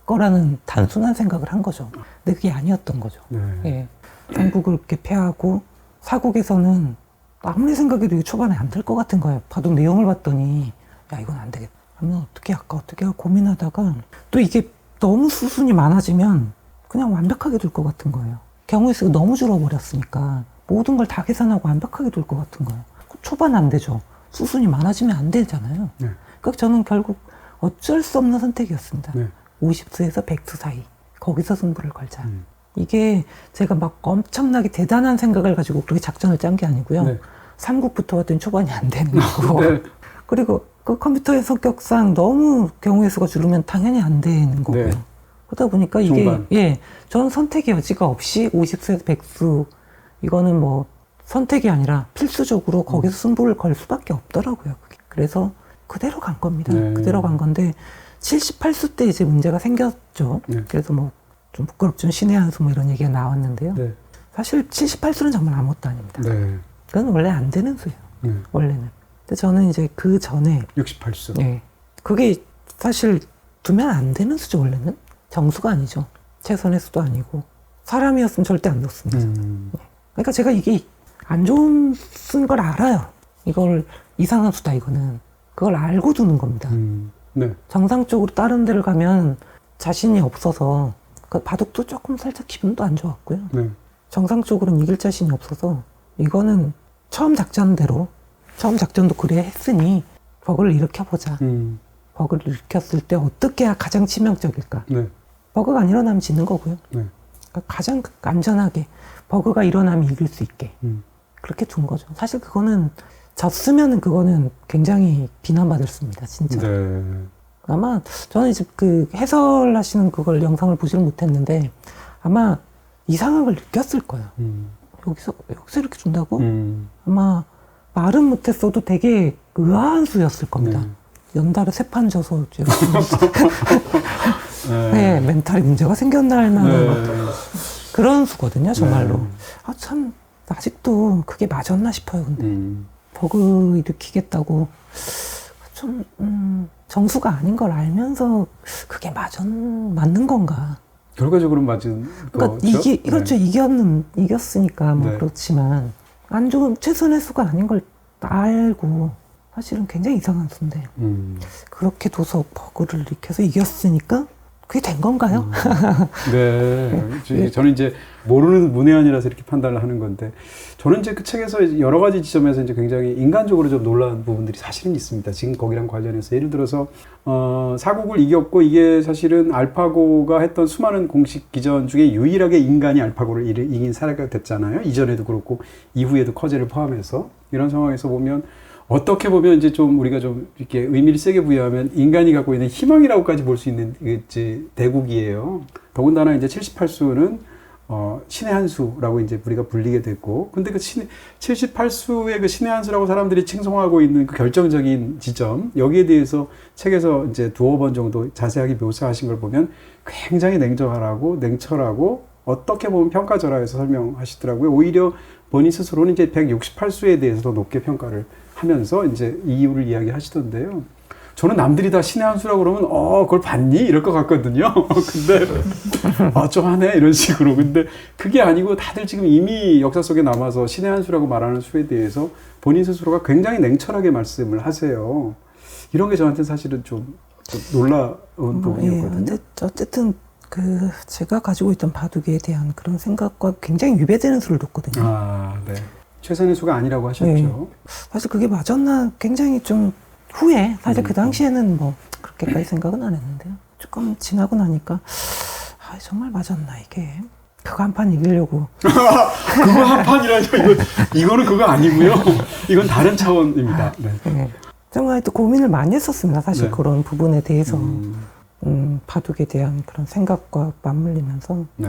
거라는 단순한 생각을 한 거죠. 근데 그게 아니었던 거죠. 네. 예. 삼국을 이렇게 패하고 사국에서는 아무리 생각해도 이게 초반에 안 될 것 같은 거예요. 바둑 내용을 봤더니 야 이건 안 되겠다 하면 어떻게 할까 고민하다가 또 이게 너무 수순이 많아지면 그냥 완벽하게 둘 것 같은 거예요. 경우의 수가 너무 줄어버렸으니까 모든 걸 다 계산하고 완벽하게 둘 것 같은 거예요. 초반 안 되죠. 수순이 많아지면 안 되잖아요. 네. 그러니까 저는 결국 어쩔 수 없는 선택이었습니다. 네. 50수에서 100수 사이 거기서 승부를 걸자. 이게 제가 막 엄청나게 대단한 생각을 가지고 그렇게 작전을 짠 게 아니고요. 네. 3국부터 봤더니 초반이 안 되는 거고 네. 그리고 그 컴퓨터의 성격상 너무 경우의 수가 줄으면 당연히 안 되는 거고요. 네. 그러다 보니까 이게 중반. 저는 선택의 여지가 없이 50수에서 100수 이거는 뭐 선택이 아니라 필수적으로 거기서 승부를 걸 수밖에 없더라고요. 그게. 그래서 그대로 간 겁니다. 네. 그대로 간 건데 78수 때 이제 문제가 생겼죠. 네. 그래서 뭐 좀 부끄럽지만 신의 한 수 뭐 이런 얘기가 나왔는데요. 네. 사실 78수는 정말 아무것도 아닙니다. 네. 그건 원래 안 되는 수예요. 네. 원래는. 근데 저는 이제 그 전에 68수. 그게 사실 두면 안 되는 수죠. 원래는 정수가 아니죠. 최선의 수도 아니고 사람이었으면 절대 안 넣습니다. 그러니까 제가 이게 안 좋은 수인 걸 알아요. 이걸 이상한 수다 이거는. 그걸 알고 두는 겁니다. 네. 정상적으로 다른 데를 가면 자신이 없어서 그 바둑도 조금 살짝 기분도 안 좋았고요. 네. 정상적으로는 이길 자신이 없어서 이거는 처음 작전도 그래 했으니 버그를 일으켜보자. 버그를 일으켰을 때 어떻게 해야 가장 치명적일까? 네. 버그가 안 일어나면 지는 거고요. 네. 그러니까 가장 안전하게 버그가 일어나면 이길 수 있게 그렇게 둔 거죠. 사실 그거는 졌으면은 그거는 굉장히 비난받을 수 있습니다. 진짜. 네. 아마 저는 이제 그 해설하시는 그걸 영상을 보지를 못했는데 아마 이 상황을 느꼈을 거예요. 여기서 이렇게 준다고? 아마 말은 못했어도 되게 의아한 수였을 겁니다. 연달아 3판 져서 이제 네, 멘탈에 문제가 생겼나 할 만한 그런 수거든요, 정말로. 네. 아, 참 아직도 그게 맞았나 싶어요. 근데 버그 일으키겠다고 좀 정수가 아닌 걸 알면서 그게 맞는 건가? 결과적으로 맞은 그러니까 거죠. 그렇죠. 이겼으니까 뭐 네. 그렇지만 안 좋은 최선의 수가 아닌 걸 알고 사실은 굉장히 이상한 수인데 그렇게 둬서 버그를 일으켜서 이겼으니까 그게 된 건가요? 네. 저는 이제 모르는 문외한이라서 이렇게 판단을 하는 건데, 저는 이제 그 책에서 여러 가지 지점에서 이제 굉장히 인간적으로 좀 놀라운 부분들이 사실은 있습니다. 지금 거기랑 관련해서 예를 들어서 사국을 이겼고, 이게 사실은 알파고가 했던 수많은 공식 기전 중에 유일하게 인간이 알파고를 이긴 사례가 됐잖아요. 이전에도 그렇고 이후에도 커제를 포함해서. 이런 상황에서 보면 어떻게 보면 이제 좀 우리가 좀 이렇게 의미를 세게 부여하면 인간이 갖고 있는 희망이라고까지 볼 수 있는 이제 대국이에요. 더군다나 이제 78수는 신의 한 수라고 이제 우리가 불리게 됐고, 근데 그 78수의 그 신의 한 수라고 사람들이 칭송하고 있는 그 결정적인 지점, 여기에 대해서 책에서 이제 두어 번 정도 자세하게 묘사하신 걸 보면 굉장히 냉철하고 어떻게 보면 평가절하해서 설명하시더라고요. 오히려 본인 스스로는 이제 168수에 대해서도 높게 평가를 하면서 이제 이유를 이야기하시던데요. 저는 남들이 다 신의 한 수라고 그러면 그걸 봤니? 이럴 것 같거든요. 근데 좀 하네 이런 식으로. 근데 그게 아니고 다들 지금 이미 역사 속에 남아서 신의 한 수라고 말하는 수에 대해서 본인 스스로가 굉장히 냉철하게 말씀을 하세요. 이런 게 저한테는 사실은 좀 놀라운 부분이었거든요. 근데 어쨌든 제가 가지고 있던 바둑에 대한 그런 생각과 굉장히 위배되는 수를 뒀거든요. 네. 최선의 수가 아니라고 하셨죠. 네. 사실 그게 맞았나 굉장히 좀 후에 사실 그 당시에는 뭐 그렇게까지 생각은 안 했는데요. 조금 지나고 나니까 정말 맞았나 이게. 그거 한 판 이기려고. 그거 한 판이라뇨. 이거는 그거 아니고요. 이건 다른 차원입니다. 네. 네. 정말 또 고민을 많이 했었습니다. 사실 네. 그런 부분에 대해서. 바둑에 대한 그런 생각과 맞물리면서. 네.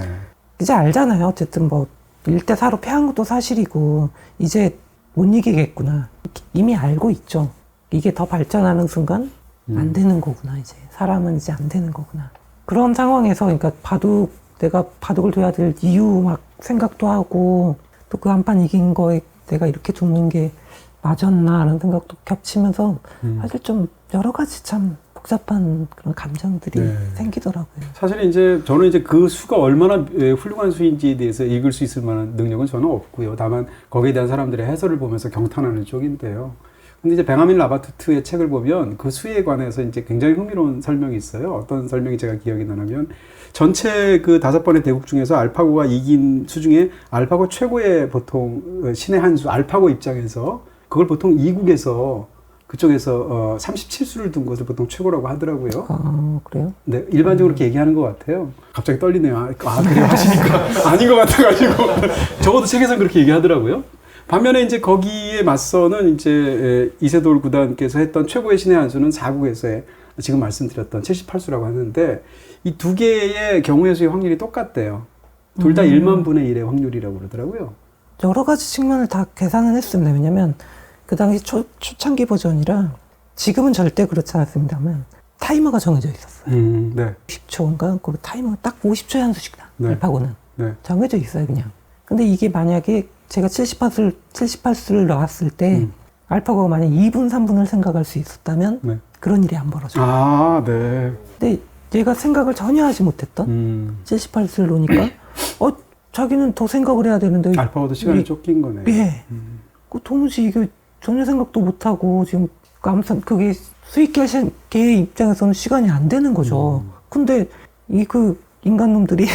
이제 알잖아요. 어쨌든 뭐 1대4로 패한 것도 사실이고 이제 못 이기겠구나. 이미 알고 있죠. 이게 더 발전하는 순간 안 되는 거구나. 이제 사람은 이제 안 되는 거구나. 그런 상황에서 그러니까 내가 바둑을 둬야 될 이유 막 생각도 하고 또 그 한 판 이긴 거에 내가 이렇게 두는 게 맞았나 하는 생각도 겹치면서 사실 좀 여러 가지 참 복잡한 그런 감정들이 생기더라고요. 사실 이제 저는 이제 그 수가 얼마나 훌륭한 수인지에 대해서 읽을 수 있을 만한 능력은 저는 없고요. 다만 거기에 대한 사람들의 해설을 보면서 경탄하는 쪽인데요. 근데 이제 뱅하민 라바투트의 책을 보면 그 수에 관해서 이제 굉장히 흥미로운 설명이 있어요. 어떤 설명이 제가 기억이 나냐면, 전체 그 5번의 대국 중에서 알파고가 이긴 수 중에 알파고 최고의 보통 신의 한 수, 알파고 입장에서 그걸 보통 이국에서 그쪽에서 37수를 둔 것을 보통 최고라고 하더라고요. 그래요? 네, 일반적으로 그렇게 얘기하는 것 같아요. 갑자기 떨리네요. 그래요 하시니까 아닌 것 같아가지고 적어도 책에서는 그렇게 얘기하더라고요. 반면에 이제 거기에 맞서는 이제 이세돌 구단께서 했던 최고의 신의 한 수는 4국에서의 지금 말씀드렸던 78수라고 하는데, 이 두 개의 경우의 수의 확률이 똑같대요. 둘 다 1만 분의 1의 확률이라고 그러더라고요. 여러 가지 측면을 다 계산을 했습니다. 왜냐면 그 당시 초창기 버전이라 지금은 절대 그렇지 않았습니다만 타이머가 정해져 있었어요. 네. 10초인가? 그 타이머가 딱 50초에 한 수씩 나. 네. 알파고는. 네. 정해져 있어요, 그냥. 근데 이게 만약에 제가 78수를 나왔을 때 알파고가 만약 2분, 3분을 생각할 수 있었다면 네. 그런 일이 안 벌어져요. 네. 근데 얘가 생각을 전혀 하지 못했던 78수를 놓으니까 자기는 더 생각을 해야 되는데 알파고도 시간이 쫓긴 거네. 예. 그 도무지 이게 전혀 생각도 못하고 지금 아무튼 그게 수익계의 입장에서는 시간이 안 되는 거죠. 근데 인간놈들이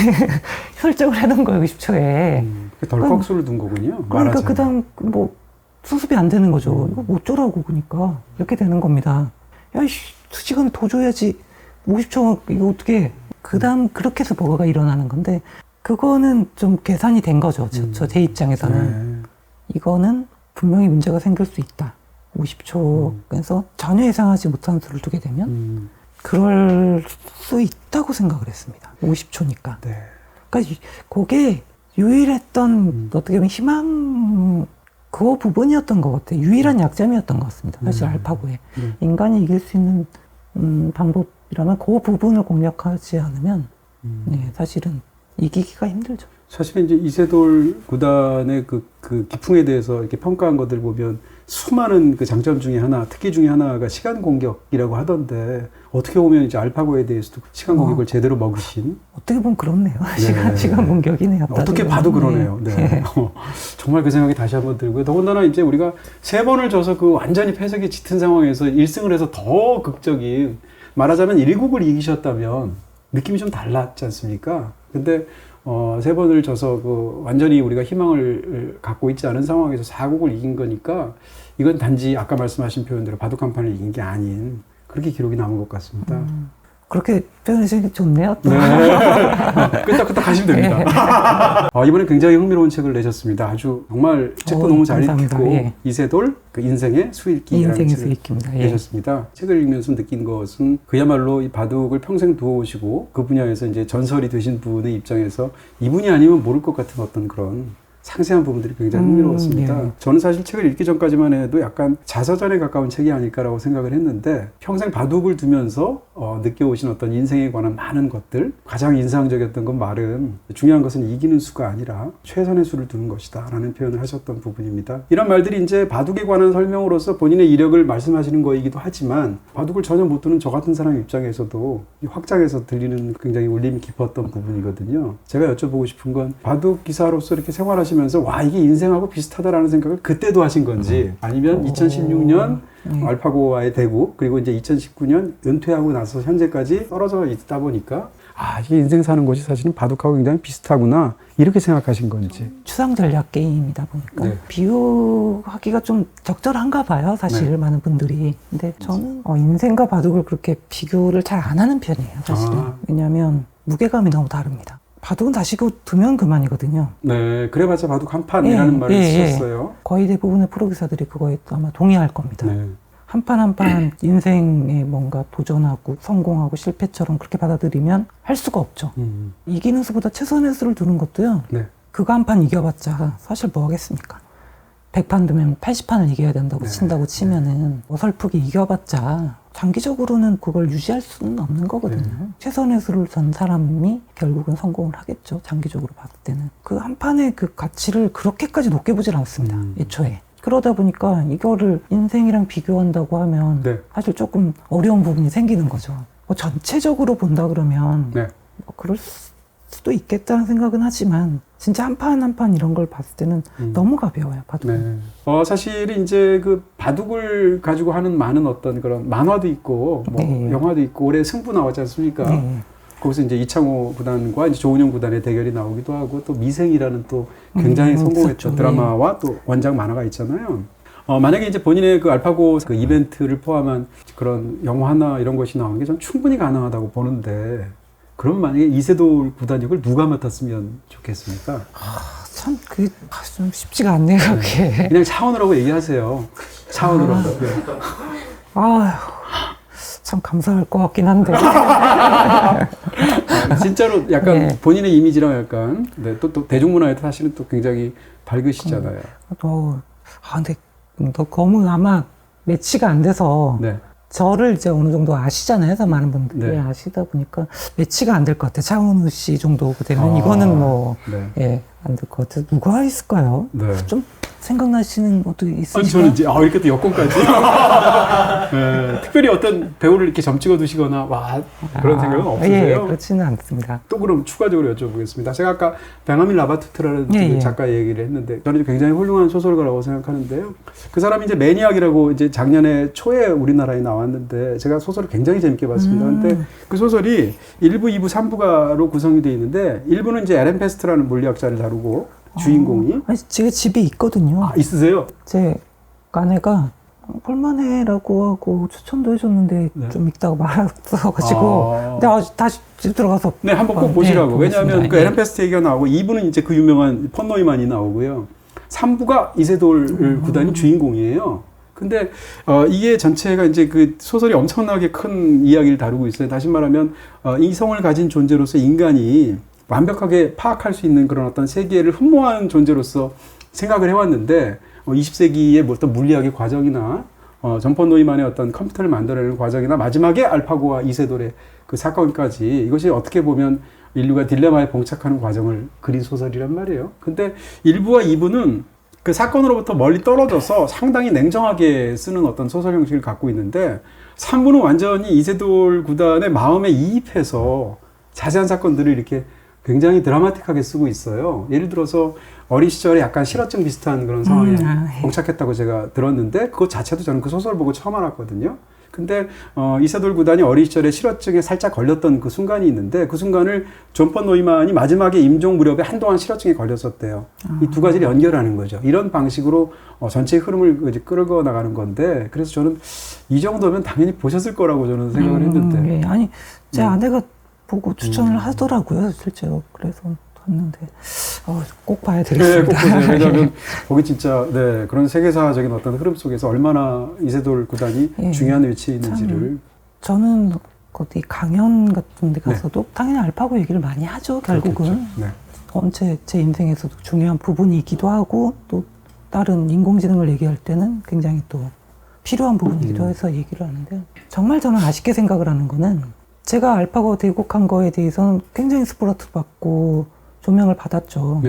설정을 해놓은 거예요, 10초에. 덜컥수를 둔 거군요. 그러니까 말하자면. 그다음 뭐 수습이 안 되는 거죠. 이거 뭐 어쩌라고 그러니까 이렇게 되는 겁니다. 야, 2시간 더 줘야지. 50초 이거 어떻게 해? 그다음 그렇게 해서 버거가 일어나는 건데 그거는 좀 계산이 된 거죠. 제 입장에서는. 네. 이거는 분명히 문제가 생길 수 있다. 50초. 그래서 전혀 예상하지 못한 수를 두게 되면 그럴 수 있다고 생각을 했습니다. 50초니까. 네. 그러니까 그게 유일했던 어떻게 보면 희망 그 부분이었던 것 같아요. 유일한 약점이었던 것 같습니다. 사실 알파고에 인간이 이길 수 있는 방법이라면 그 부분을 공략하지 않으면 네, 사실은 이기기가 힘들죠. 사실 이제 이세돌 구단의 그 기풍에 대해서 이렇게 평가한 것들 보면 수많은 그 장점 중에 하나, 특기 중에 하나가 시간 공격이라고 하던데 어떻게 보면 이제 알파고에 대해서도 시간 공격을 제대로 먹으신. 어떻게 보면 그렇네요. 네. 시간 공격이네요. 어떻게 봐도 그러네요. 네. 정말 그 생각이 다시 한번 들고요. 더군다나 이제 우리가 3번을 져서 그 완전히 패석이 짙은 상황에서 1승을 해서 더 극적인, 말하자면 1국을 이기셨다면 느낌이 좀 달랐지 않습니까? 근데 3번을 져서 그 완전히 우리가 희망을 갖고 있지 않은 상황에서 4국을 이긴 거니까 이건 단지 아까 말씀하신 표현대로 바둑 한 판을 이긴 게 아닌 그렇게 기록이 남은 것 같습니다. 그렇게 표현해주니까 좋네요. 또. 네. 끄떡끄떡 하시면 됩니다. 이번에 굉장히 흥미로운 책을 내셨습니다. 아주 정말 책도 너무 잘 감사합니다. 읽히고 예. 이세돌 그 인생의 수익기라는 인생의 책을 수익기입니다. 예. 내셨습니다. 책을 읽으면서 느낀 것은 그야말로 이 바둑을 평생 두어오시고 그 분야에서 이제 전설이 되신 분의 입장에서 이분이 아니면 모를 것 같은 어떤 그런 상세한 부분들이 굉장히 흥미로웠습니다. 예. 저는 사실 책을 읽기 전까지만 해도 약간 자서전에 가까운 책이 아닐까라고 생각을 했는데 평생 바둑을 두면서 느껴오신 어떤 인생에 관한 많은 것들, 가장 인상적이었던 건 말은 중요한 것은 이기는 수가 아니라 최선의 수를 두는 것이다 라는 표현을 하셨던 부분입니다. 이런 말들이 이제 바둑에 관한 설명으로서 본인의 이력을 말씀하시는 거이기도 하지만 바둑을 전혀 못 두는 저 같은 사람 입장에서도 이 확장해서 들리는 굉장히 울림이 깊었던 부분이거든요. 제가 여쭤보고 싶은 건 바둑 기사로서 이렇게 생활하시면서 와 이게 인생하고 비슷하다라는 생각을 그때도 하신 건지 아니면 2016년 알파고와의 대국 그리고 이제 2019년 은퇴하고 나서 현재까지 떨어져 있다 보니까 이게 인생 사는 것이 사실은 바둑하고 굉장히 비슷하구나 이렇게 생각하신 건지. 추상 전략 게임이다 보니까 네. 비유하기가 좀 적절한가 봐요. 사실 네. 많은 분들이. 근데 저는 인생과 바둑을 그렇게 비교를 잘 안 하는 편이에요. 사실은. 왜냐하면 무게감이 너무 다릅니다. 바둑은 다시고 두면 그만이거든요. 네, 그래봤자 바둑 한 판이라는 말을 쓰셨어요. 거의 대부분의 프로기사들이 그거에 아마 동의할 겁니다. 네. 한 판 한 판 인생에 뭔가 도전하고 성공하고 실패처럼 그렇게 받아들이면 할 수가 없죠. 이기는 수보다 최선의 수를 두는 것도요. 네. 그거 한 판 이겨봤자 사실 뭐 하겠습니까? 100판 두면 80판을 이겨야 된다고 친다고 치면은 어설프게 이겨봤자 장기적으로는 그걸 유지할 수는 없는 거거든요. 최선의 수를 둔 사람이 결국은 성공을 하겠죠. 장기적으로 봤을 때는. 그 한 판의 그 가치를 그렇게까지 높게 보질 않습니다. 애초에. 그러다 보니까 이거를 인생이랑 비교한다고 하면 사실 조금 어려운 부분이 생기는 거죠. 뭐 전체적으로 본다 그러면 뭐 그럴 수도 있겠다는 생각은 하지만 진짜 한 판 한 판 이런 걸 봤을 때는 너무 가벼워요, 바둑은. 네. 사실 이제 그 바둑을 가지고 하는 많은 어떤 그런 만화도 있고 뭐 영화도 있고 올해 승부 나왔지 않습니까? 거기서 이제 이창호 구단과 이제 조은영 구단의 대결이 나오기도 하고 또 미생이라는 또 굉장히 성공했던 드라마와 또 원작 만화가 있잖아요. 만약에 이제 본인의 그 알파고 그 이벤트를 포함한 그런 영화나 이런 것이 나오는 게 전 충분히 가능하다고 보는데 그럼 만약에 이세돌 구단역을 누가 맡았으면 좋겠습니까? 참 그게 좀 쉽지가 않네요, 그게. 그냥 차원우라고 얘기하세요. 차원우라고. 참 감사할 것 같긴 한데. 진짜로 약간 본인의 이미지랑 약간 또 대중문화에도 사실은 또 굉장히 밝으시잖아요. 근데 너무 아마 매치가 안 돼서 저를 이제 어느 정도 아시잖아요. 많은 분들이 아시다 보니까 매치가 안 될 것 같아요. 차은우 씨 정도 되면 이거는 뭐 안 될 것 같아요. 누가 있을까요? 좀 생각나시는 것도 아니, 있으신가요? 저는 이제, 이렇게 또 여권까지. 네, 특별히 어떤 배우를 이렇게 점 찍어 두시거나, 그런 생각은 없으세요? 예, 그렇지는 않습니다. 또 그럼 추가적으로 여쭤보겠습니다. 제가 아까 베냐민 라바투트라는 그 작가 얘기를 했는데, 저는 굉장히 훌륭한 소설가라고 생각하는데요. 그 사람이 이제 매니악이라고 이제 작년에 초에 우리나라에 나왔는데, 제가 소설을 굉장히 재밌게 봤습니다. 근데 그 소설이 1부, 2부, 3부가로 구성이 되어 있는데, 1부는 이제 에렌 페스트라는 물리학자를 다루고, 주인공이. 아니, 제가 집에 있거든요. 있으세요? 제 아내가 볼만해라고 하고 추천도 해줬는데 네. 좀 읽다가 말았어가지고 근데 다시 집 들어가서 네, 한번 꼭 보시라고. 왜냐하면 보겠습니다. 그 에렌 페스트 얘기가 나오고 2부는 이제 그 유명한 폰 노이만이 나오고요. 3부가 이세돌 구단이 주인공이에요. 근데 이게 전체가 이제 그 소설이 엄청나게 큰 이야기를 다루고 있어요. 다시 말하면 이성을 가진 존재로서 인간이 완벽하게 파악할 수 있는 그런 어떤 세계를 흠모하는 존재로서 생각을 해왔는데 20세기의 어떤 물리학의 과정이나 존 폰 노이만의 어떤 컴퓨터를 만들어내는 과정이나 마지막에 알파고와 이세돌의 그 사건까지 이것이 어떻게 보면 인류가 딜레마에 봉착하는 과정을 그린 소설이란 말이에요. 근데 1부와 2부는 그 사건으로부터 멀리 떨어져서 상당히 냉정하게 쓰는 어떤 소설 형식을 갖고 있는데 3부는 완전히 이세돌 구단의 마음에 이입해서 자세한 사건들을 이렇게 굉장히 드라마틱하게 쓰고 있어요. 예를 들어서 어린 시절에 약간 실어증 비슷한 그런 상황에 봉착했다고 제가 들었는데 그것 자체도 저는 그 소설 보고 처음 알았거든요. 근데 이세돌 구단이 어린 시절에 실어증에 살짝 걸렸던 그 순간이 있는데 그 순간을 존 폰 노이만이 마지막에 임종 무렵에 한동안 실어증에 걸렸었대요. 이 두 가지를 연결하는 거죠. 이런 방식으로 전체 흐름을 이제 끌고 나가는 건데 그래서 저는 이 정도면 당연히 보셨을 거라고 저는 생각을 했는데. 예. 아니 제 아내가 보고 추천을 하더라고요, 실제로. 그래서 봤는데 꼭 봐야 되겠습니다. 네, 꼭 보세요. 왜냐하면 거기 진짜 그런 세계사적인 어떤 흐름 속에서 얼마나 이세돌 구단이 중요한 위치에 있는지를. 저는 어디 강연 같은 데 가서도 당연히 알파고 얘기를 많이 하죠, 결국은. 언제 제 인생에서도 중요한 부분이기도 하고 또 다른 인공지능을 얘기할 때는 굉장히 또 필요한 부분이기도 해서 얘기를 하는데 정말 저는 아쉽게 생각을 하는 거는 제가 알파고 대국한 거에 대해서는 굉장히 스포트 받고 조명을 받았죠.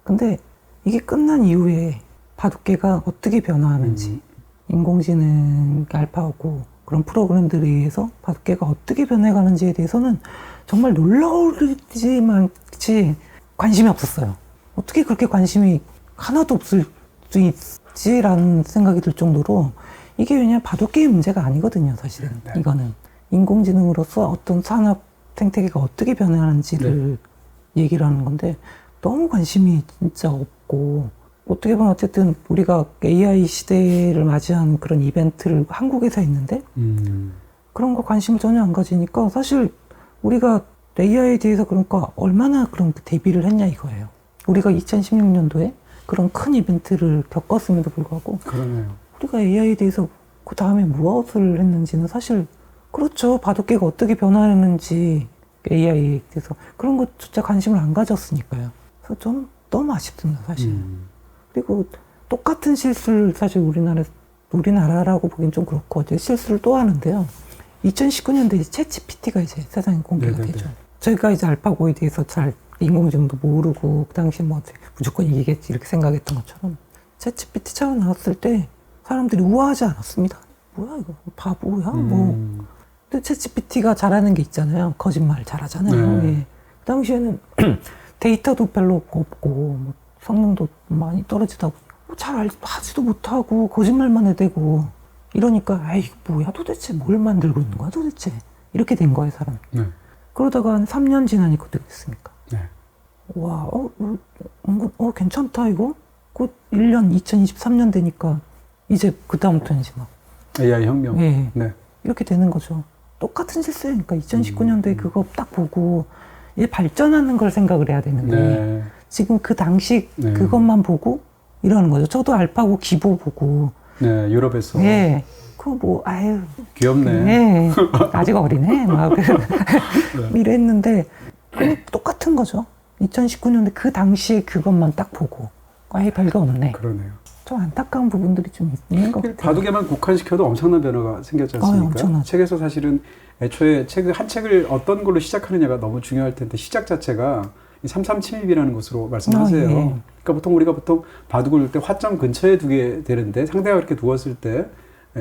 근데 이게 끝난 이후에 바둑계가 어떻게 변화하는지 인공지능 알파고 그런 프로그램들에 의해서 바둑계가 어떻게 변해가는지에 대해서는 정말 놀라울지만치 관심이 없었어요. 어떻게 그렇게 관심이 하나도 없을 수 있지라는 생각이 들 정도로 이게 왜냐면 바둑계의 문제가 아니거든요, 사실은. 이거는. 인공지능으로서 어떤 산업 생태계가 어떻게 변하는지를 얘기를 하는 건데 너무 관심이 진짜 없고 어떻게 보면 어쨌든 우리가 AI 시대를 맞이한 그런 이벤트를 한국에서 했는데 그런 거 관심을 전혀 안 가지니까 사실 우리가 AI에 대해서 그러니까 얼마나 그런 대비를 했냐 이거예요. 우리가 2016년도에 그런 큰 이벤트를 겪었음에도 불구하고 그러네요. 우리가 AI에 대해서 그 다음에 무엇을 했는지는 사실 그렇죠. 바둑계가 어떻게 변화하는지 AI에 대해서 그런 것조차 관심을 안 가졌으니까요. 그래서 좀 너무 아쉽습니다, 사실. 그리고 똑같은 실수를 사실 우리나라라고 보긴 좀 그렇고 실수를 또 하는데요. 2019년도에 챗GPT가 이제 세상에 공개가 되죠. 저희가 이제 알파고에 대해서 잘 인공지능도 모르고 그 당시 뭐 무조건 이기겠지 이렇게 생각했던 것처럼 챗GPT 처음 나왔을 때 사람들이 우아하지 않았습니다. 뭐야 이거 바보야 뭐. 근데 챗GPT가 잘하는 게 있잖아요. 거짓말 잘하잖아요. 예. 그 당시에는 데이터도 별로 없고 뭐 성능도 많이 떨어지다 보고 잘 하지도 못하고 거짓말만 해대고 이러니까 에이 뭐야 도대체 뭘 만들고 있는 거야 도대체 이렇게 된 거예요 사람. 그러다가 한 3년 지나니까 어떻게 됐습니까? 와, 괜찮다 이거? 곧 1년 2023년 되니까 이제 그 다음부터는 이제 막 AI 혁명. 이렇게 되는 거죠. 똑같은 실수니까 2019년도에 그거 딱 보고 이제 발전하는 걸 생각을 해야 되는데 지금 그 당시 그것만 보고 이러는 거죠. 저도 알파고 기보 보고 유럽에서 그거 뭐 아유 귀엽네. 아직 어리네 막 이랬는데 그냥 똑같은 거죠. 2019년도에 그 당시에 그것만 딱 보고 아예 별거 없네. 그러네요. 좀 안타까운 부분들이 좀 있는 것 같아요. 바둑에만 국한시켜도 엄청난 변화가 생겼지 않습니까? 책에서 사실은 애초에 한 책을 어떤 걸로 시작하느냐가 너무 중요할 텐데 시작 자체가 337입이라는 것으로 말씀하세요. 그러니까 보통 바둑을 둘 때 화점 근처에 두게 되는데 상대가 그렇게 두었을 때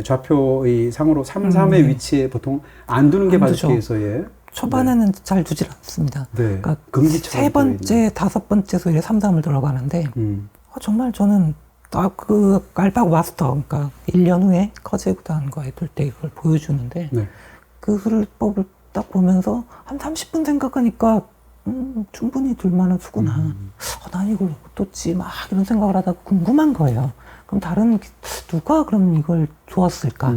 좌표 이 상으로 3-3의 위치에 보통 안 두는 게 안 두죠. 바둑기에서의 초반에는 잘 두질 않습니다. 네. 그러니까 금기처럼 세 번째, 다섯 번째 소리에 3-3을 들어가는데 정말 저는 그 알파고 마스터, 그러니까 1년 후에 커제구단과의 둘 때 이걸 보여주는데 네. 그 수법을 딱 보면서 한 30분 생각하니까 충분히 둘만한 수구나. 난 이걸 어떻지? 막 이런 생각을 하다가 궁금한 거예요. 그럼 누가 그럼 이걸 두었을까?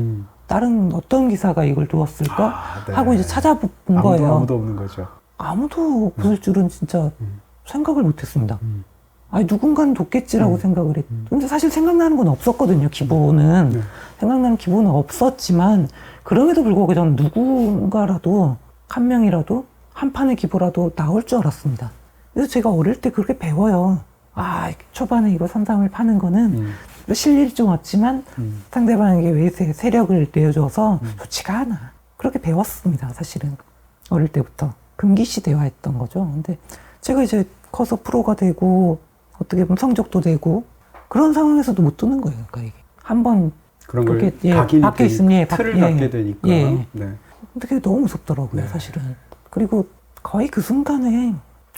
다른 어떤 기사가 이걸 두었을까? 네. 하고 이제 찾아본 거예요. 아무도 없는 거죠. 아무도 없을 줄은 진짜 생각을 못했습니다. 아니 누군가는 뒀겠지라고 생각을 했. 근데 사실 생각나는 건 없었거든요. 기본은 생각나는 기본은 없었지만 그럼에도 불구하고 저는 누군가라도 한 명이라도 한 판의 기보라도 나올 줄 알았습니다. 그래서 제가 어릴 때 그렇게 배워요. 초반에 이거 3-3을 파는 거는 실력이 좀 없지만 상대방에게 외세 세력을 내줘서 좋지가 않아. 그렇게 배웠습니다. 사실은 어릴 때부터 금기시대화했던 거죠. 근데 제가 이제 커서 프로가 되고 어떻게 보면 성적도 되고 그런 상황에서도 못 두는 거예요. 그러니까 이게 한번 그런 걸 그렇게 박혀 있으면 틀을 갖게 되니까. 네. 네. 근데 그게 너무 무섭더라고요. 네. 사실은. 그리고 거의 그 순간에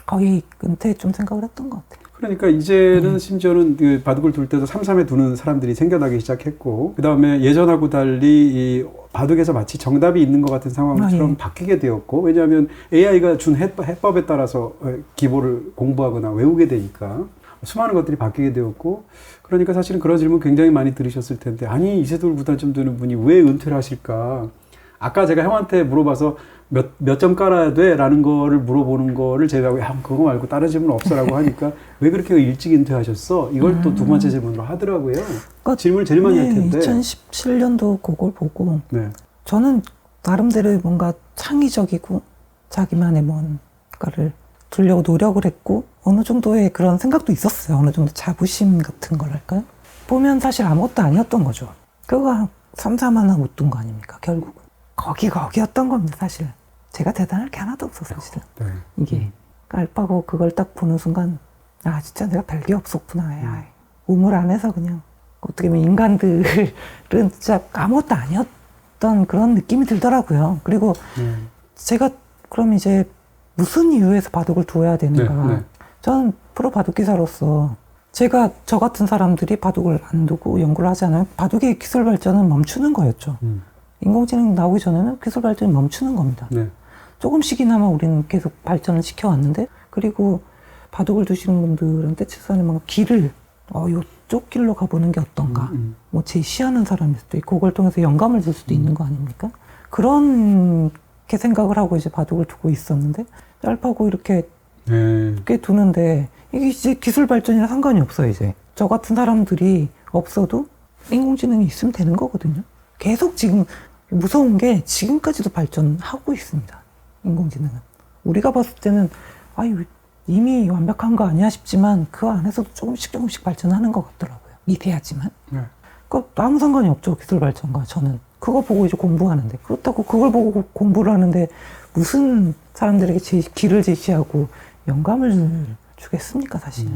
거의 은퇴 좀 생각을 했던 것 같아요. 그러니까 이제는 심지어는 그 바둑을 둘 때도 3-3에 두는 사람들이 생겨나기 시작했고 그 다음에 예전하고 달리 이 바둑에서 마치 정답이 있는 것 같은 상황처럼 바뀌게 되었고 왜냐하면 AI가 준 해법에 따라서 기보를 공부하거나 외우게 되니까 수많은 것들이 바뀌게 되었고 그러니까 사실은 그런 질문 굉장히 많이 들으셨을 텐데 아니 이세돌 구단점 되는 분이 왜 은퇴를 하실까? 아까 제가 형한테 물어봐서 몇 점 깔아야 돼? 라는 거를 물어보는 거를 제가 야, 그거 말고 다른 질문 없어라고 하니까 왜 그렇게 일찍 은퇴하셨어? 이걸 또 두 번째 질문으로 하더라고요. 그러니까 질문을 제일 많이 할 텐데. 2017년도 그걸 보고 네. 저는 나름대로 뭔가 창의적이고 자기만의 뭔가를 두려고 노력을 했고 어느 정도의 그런 생각도 있었어요. 어느 정도 자부심 같은 걸 할까요? 보면 사실 아무것도 아니었던 거죠. 그거 3-3 하나 못 둔 거 아닙니까? 결국은. 거기였던 겁니다, 사실. 제가 대단할 게 하나도 없었어요, 사실은. 네. 이게. 알파고 그걸 딱 보는 순간, 진짜 내가 별게 없었구나. 우물 안에서 그냥, 어떻게 보면 인간들은 진짜 아무것도 아니었던 그런 느낌이 들더라고요. 그리고 제가 그럼 이제 무슨 이유에서 바둑을 두어야 되는가. 네. 저는 프로 바둑기사로서 제가 저 같은 사람들이 바둑을 안 두고 연구를 하지 않으면 바둑의 기술 발전은 멈추는 거였죠. 인공지능 나오기 전에는 기술 발전이 멈추는 겁니다. 네. 조금씩이나마 우리는 계속 발전을 시켜왔는데 그리고 바둑을 두시는 분들한테 최소한의 뭔가 길을 이쪽 길로 가보는 게 어떤가 뭐 제시하는 사람일 수도 있고 그걸 통해서 영감을 줄 수도 있는 거 아닙니까? 그렇게 생각을 하고 이제 바둑을 두고 있었는데 알파고 이렇게 꽤 두는데 이게 이제 기술 발전이랑 상관이 없어요. 이제 저 같은 사람들이 없어도 인공지능이 있으면 되는 거거든요. 계속 지금 무서운 게 지금까지도 발전하고 있습니다. 인공지능은. 우리가 봤을 때는 이미 완벽한 거 아니야 싶지만 그 안에서도 조금씩 발전하는 것 같더라고요. 미세하지만. 그러니까 아무 상관이 없죠. 기술 발전과 저는. 그거 보고 이제 공부하는데. 그렇다고 그걸 보고 공부를 하는데 무슨 사람들에게 길을 제시하고 영감을 주겠습니까 사실.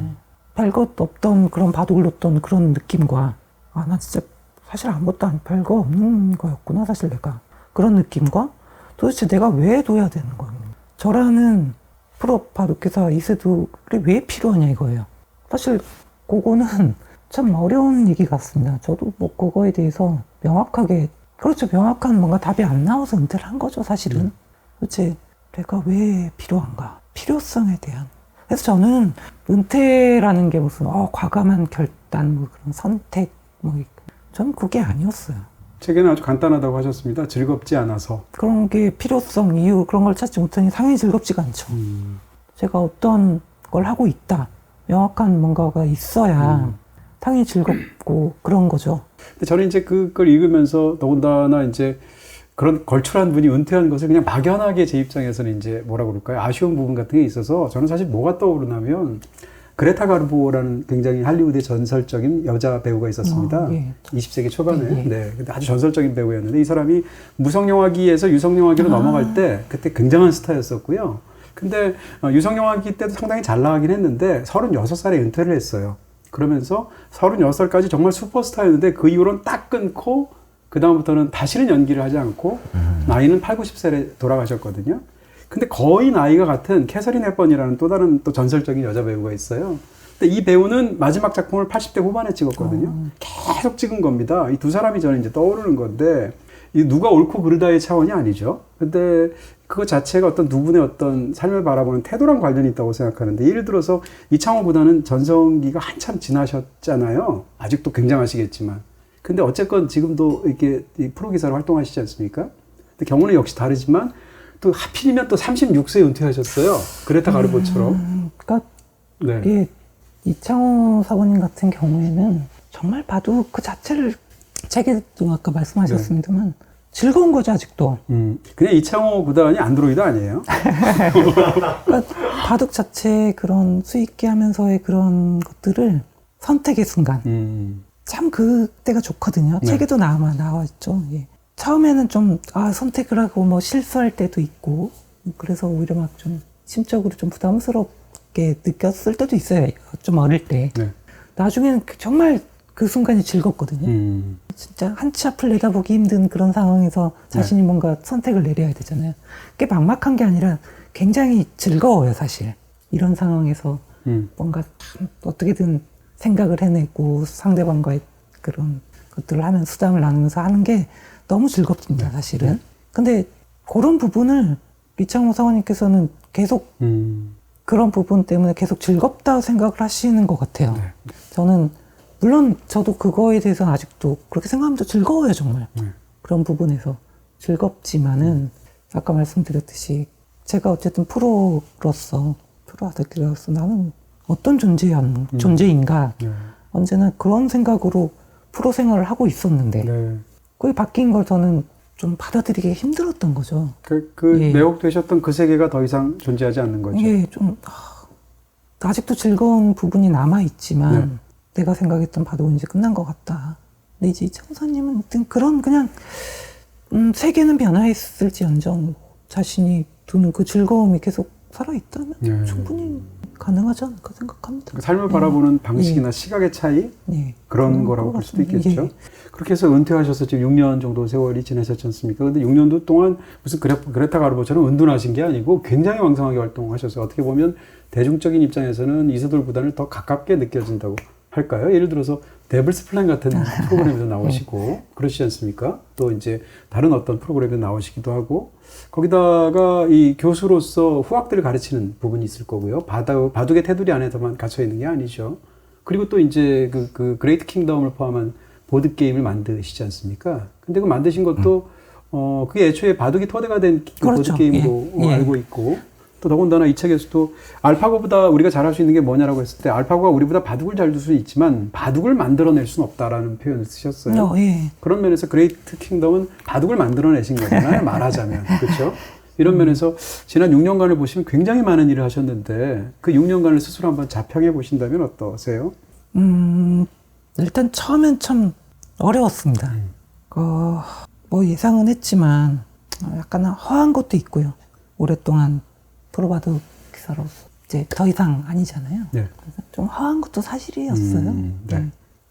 별것 없던 그런 바둑을 놓던 그런 느낌과 나 진짜 사실 아무것도 별거 없는 거였구나 사실 내가. 그런 느낌과 도대체 내가 왜 둬야 되는 거야. 저라는 프로 바둑기사 이세돌이 왜 필요하냐 이거예요. 사실 그거는 참 어려운 얘기 같습니다. 저도 뭐 그거에 대해서 명확한 뭔가 답이 안 나와서 은퇴를 한 거죠 사실은. 도대체 내가 왜 필요한가. 필요성에 대한. 그래서 저는 은퇴라는 게 무슨 과감한 결단, 뭐 그런 선택, 저는 그게 아니었어요. 책에는 아주 간단하다고 하셨습니다. 즐겁지 않아서. 그런 게 필요성, 이유 그런 걸 찾지 못하니 당연히 즐겁지가 않죠. 제가 어떤 걸 하고 있다. 명확한 뭔가가 있어야 당연히 즐겁고 그런 거죠. 근데 저는 이제 그걸 읽으면서 더군다나 이제 그런 걸출한 분이 은퇴한 것을 그냥 막연하게 제 입장에서는 이제 뭐라 그럴까요? 아쉬운 부분 같은 게 있어서 저는 사실 뭐가 떠오르냐면 그레타 가르보라는 굉장히 할리우드의 전설적인 여자 배우가 있었습니다. 20세기 초반에. 네. 근데 아주 전설적인 배우였는데 이 사람이 무성영화기에서 유성영화기로 넘어갈 때 그때 굉장한 스타였었고요. 근데 유성영화기 때도 상당히 잘 나가긴 했는데 36살에 은퇴를 했어요. 그러면서 36살까지 정말 슈퍼스타였는데 그 이후로는 딱 끊고 그 다음부터는 다시는 연기를 하지 않고 나이는 8, 90살에 돌아가셨거든요. 근데 거의 나이가 같은 캐서린 헵번이라는 또 다른 또 전설적인 여자 배우가 있어요. 근데 이 배우는 마지막 작품을 80대 후반에 찍었거든요. 계속 찍은 겁니다. 이 두 사람이 저는 이제 떠오르는 건데 이 누가 옳고 그르다의 차원이 아니죠. 근데 그거 자체가 어떤 두 분의 어떤 삶을 바라보는 태도랑 관련이 있다고 생각하는데 예를 들어서 이창호보다는 전성기가 한참 지나셨잖아요. 아직도 굉장하시겠지만. 근데 어쨌건 지금도 이렇게 이 프로 기사로 활동하시지 않습니까? 근데 경우는 역시 다르지만 또 하필이면 또 36세에 은퇴하셨어요. 그레타 가르보처럼. 그러니까 네. 예, 이창호 사모님 같은 경우에는 정말 바둑 그 자체를 제게도 아까 말씀하셨습니다만 즐거운 거죠 아직도. 그냥 이창호 구단이 안드로이드 아니에요? 그러니까 바둑 자체의 그런 수익 있게 하면서의 그런 것들을 선택의 순간. 참 그때가 좋거든요. 네. 책에도 나와있죠. 예. 처음에는 좀 선택을 하고 뭐 실수할 때도 있고 그래서 오히려 막 좀 심적으로 좀 부담스럽게 느꼈을 때도 있어요. 좀 어릴 때. 네. 나중에는 정말 그 순간이 즐겁거든요. 진짜 한 치 앞을 내다보기 힘든 그런 상황에서 자신이 뭔가 선택을 내려야 되잖아요. 그게 막막한 게 아니라 굉장히 즐거워요, 사실. 이런 상황에서 뭔가 참 어떻게든 생각을 해내고 상대방과의 그런 것들을 하면 수담을 나누면서 하는 게 너무 즐겁습니다, 사실은. 근데 그런 부분을 이창호 사원님께서는 계속 그런 부분 때문에 계속 즐겁다고 생각을 하시는 것 같아요. 네. 저는 물론 저도 그거에 대해서 아직도 그렇게 생각하면서 즐거워요, 정말. 그런 부분에서 즐겁지만은 아까 말씀드렸듯이 제가 어쨌든 프로로서 나는 어떤 존재인가 언제나 그런 생각으로 프로 생활을 하고 있었는데 네. 그게 바뀐 걸 저는 좀 받아들이기 힘들었던 거죠. 예. 매혹되셨던 그 세계가 더 이상 존재하지 않는 거죠. 이게 좀 아직도 즐거운 부분이 남아있지만 내가 생각했던 바둑은 이제 끝난 것 같다. 근데 이제 이창호사님은 그런 그냥 세계는 변화했을지언정 자신이 두는 그 즐거움이 계속 살아있다면 충분히 가능하지 않을까 생각합니다. 삶을 바라보는 방식이나 시각의 차이? 그런 거라고 볼 수도 있겠죠. 그렇게 해서 은퇴하셔서 지금 6년 정도 세월이 지나셨지 않습니까? 근데 6년도 동안 무슨 그레타 가르보처럼 은둔하신 게 아니고 굉장히 왕성하게 활동하셔서 어떻게 보면 대중적인 입장에서는 이세돌 구단을 더 가깝게 느껴진다고 할까요? 예를 들어서 데블스 플랜 같은 프로그램에서 나오시고 그러시지 않습니까? 또 이제 다른 어떤 프로그램에 나오시기도 하고 거기다가 이 교수로서 후학들을 가르치는 부분이 있을 거고요. 바둑의 테두리 안에서만 갇혀 있는 게 아니죠. 그리고 또 이제 그 그레이트 킹덤을 포함한 보드 게임을 만드시지 않습니까? 근데 그 만드신 것도 그게 애초에 바둑이 토대가 된 그렇죠. 보드 게임으로 알고 있고 또 더군다나 이 책에서도 알파고보다 우리가 잘할 수 있는 게 뭐냐라고 했을 때 알파고가 우리보다 바둑을 잘 둘 수는 있지만 바둑을 만들어낼 수는 없다라는 표현을 쓰셨어요. 그런 면에서 그레이트 킹덤은 바둑을 만들어내신 거잖아요. 말하자면. 그렇죠? 이런 면에서 지난 6년간을 보시면 굉장히 많은 일을 하셨는데 그 6년간을 스스로 한번 자평해 보신다면 어떠세요? 일단 처음엔 참 어려웠습니다. 뭐 예상은 했지만 약간 허한 것도 있고요. 오랫동안 프로바둑 기사로 이제 더 이상 아니잖아요. 네. 그래서 좀 허한 것도 사실이었어요.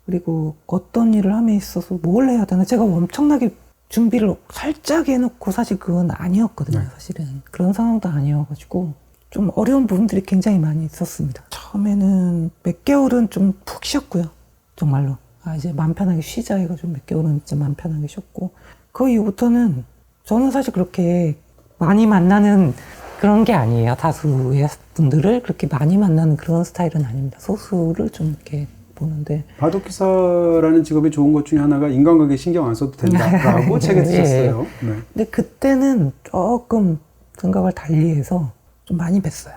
그리고 어떤 일을 함에 있어서 뭘 해야 되나 제가 엄청나게 준비를 살짝 해놓고 사실 그건 아니었거든요. 사실은 그런 상황도 아니어가지고 좀 어려운 부분들이 굉장히 많이 있었습니다. 처음에는 몇 개월은 좀 푹 쉬었고요. 정말로 이제 마음 편하게 쉬자 해가지고 몇 개월은 진짜 마음 편하게 쉬었고 그 이후부터는 저는 사실 그렇게 많이 만나는 그런 게 아니에요. 다수의 분들을 그렇게 많이 만나는 그런 스타일은 아닙니다. 소수를 좀 이렇게 보는데 바둑기사라는 직업이 좋은 것 중에 하나가 인간관계 신경 안 써도 된다라고 책에 쓰셨어요. 근데 그때는 조금 생각을 달리해서 좀 많이 뵀어요.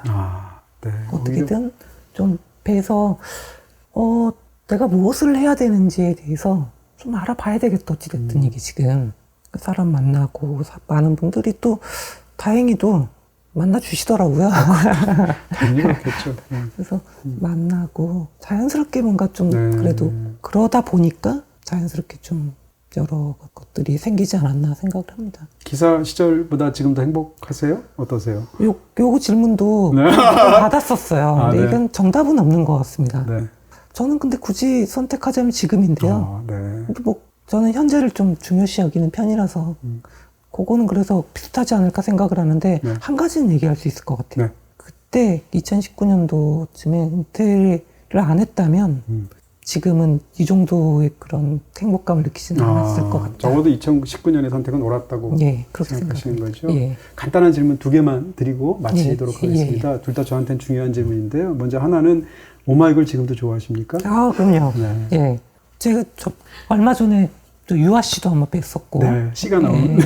어떻게든 좀 뵈서 내가 무엇을 해야 되는지에 대해서 좀 알아봐야 되겠다. 어찌됐든 이게 지금 그 사람 만나고 많은 분들이 또 다행히도 만나주시더라고요. 당연히 그렇겠죠. 그래서 만나고 자연스럽게 뭔가 좀 그래도 그러다 보니까 자연스럽게 좀 여러 것들이 생기지 않았나 생각을 합니다. 기사 시절보다 지금도 행복하세요? 어떠세요? 요 질문도 네. 받았었어요. 아, 근데 네. 이건 정답은 없는 것 같습니다. 네. 저는 근데 굳이 선택하자면 지금인데요. 아, 네. 근데 뭐 저는 현재를 좀 중요시 여기는 편이라서 그거는 그래서 비슷하지 않을까 생각을 하는데 네. 한 가지는 얘기할 수 있을 것 같아요. 네. 그때 2019년도쯤에 은퇴를 안 했다면 지금은 이 정도의 그런 행복감을 느끼지는 않았을 것 같다. 적어도 2019년의 선택은 옳았다고 예, 그렇게 생각하시는 거죠? 예. 간단한 질문 두 개만 드리고 마치도록 예, 하겠습니다. 둘 다 저한테는 중요한 질문인데요. 먼저 하나는 오마이걸 지금도 좋아하십니까? 아, 그럼요. 네. 예. 제가 얼마 전에 또 유아 씨도 한번 뵀었고. 네, 씨가 나오는.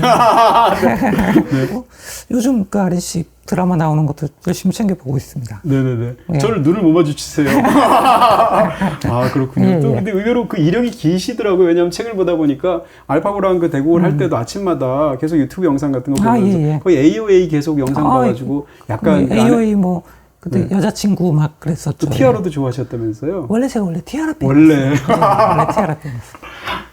요즘 그 RNC 드라마 나오는 것도 열심히 챙겨보고 있습니다. 네네네. 예. 저를 눈을 못 마주치세요. 아, 그렇군요. 예, 또 예. 근데 의외로 그 이력이 기시더라고요. 왜냐하면 책을 보다 보니까 알파고랑 그 대국을 할 때도 아침마다 계속 유튜브 영상 같은 거 보면서 예, 예. 거의 AOA 계속 영상 아, 봐가지고 약간 AOA 뭐 그때 네. 여자친구 막 그랬었죠. 또 티아로도 좋아하셨다면서요? 원래 제가 티아라 팬. 원래. 원래 티아라 팬이었어요.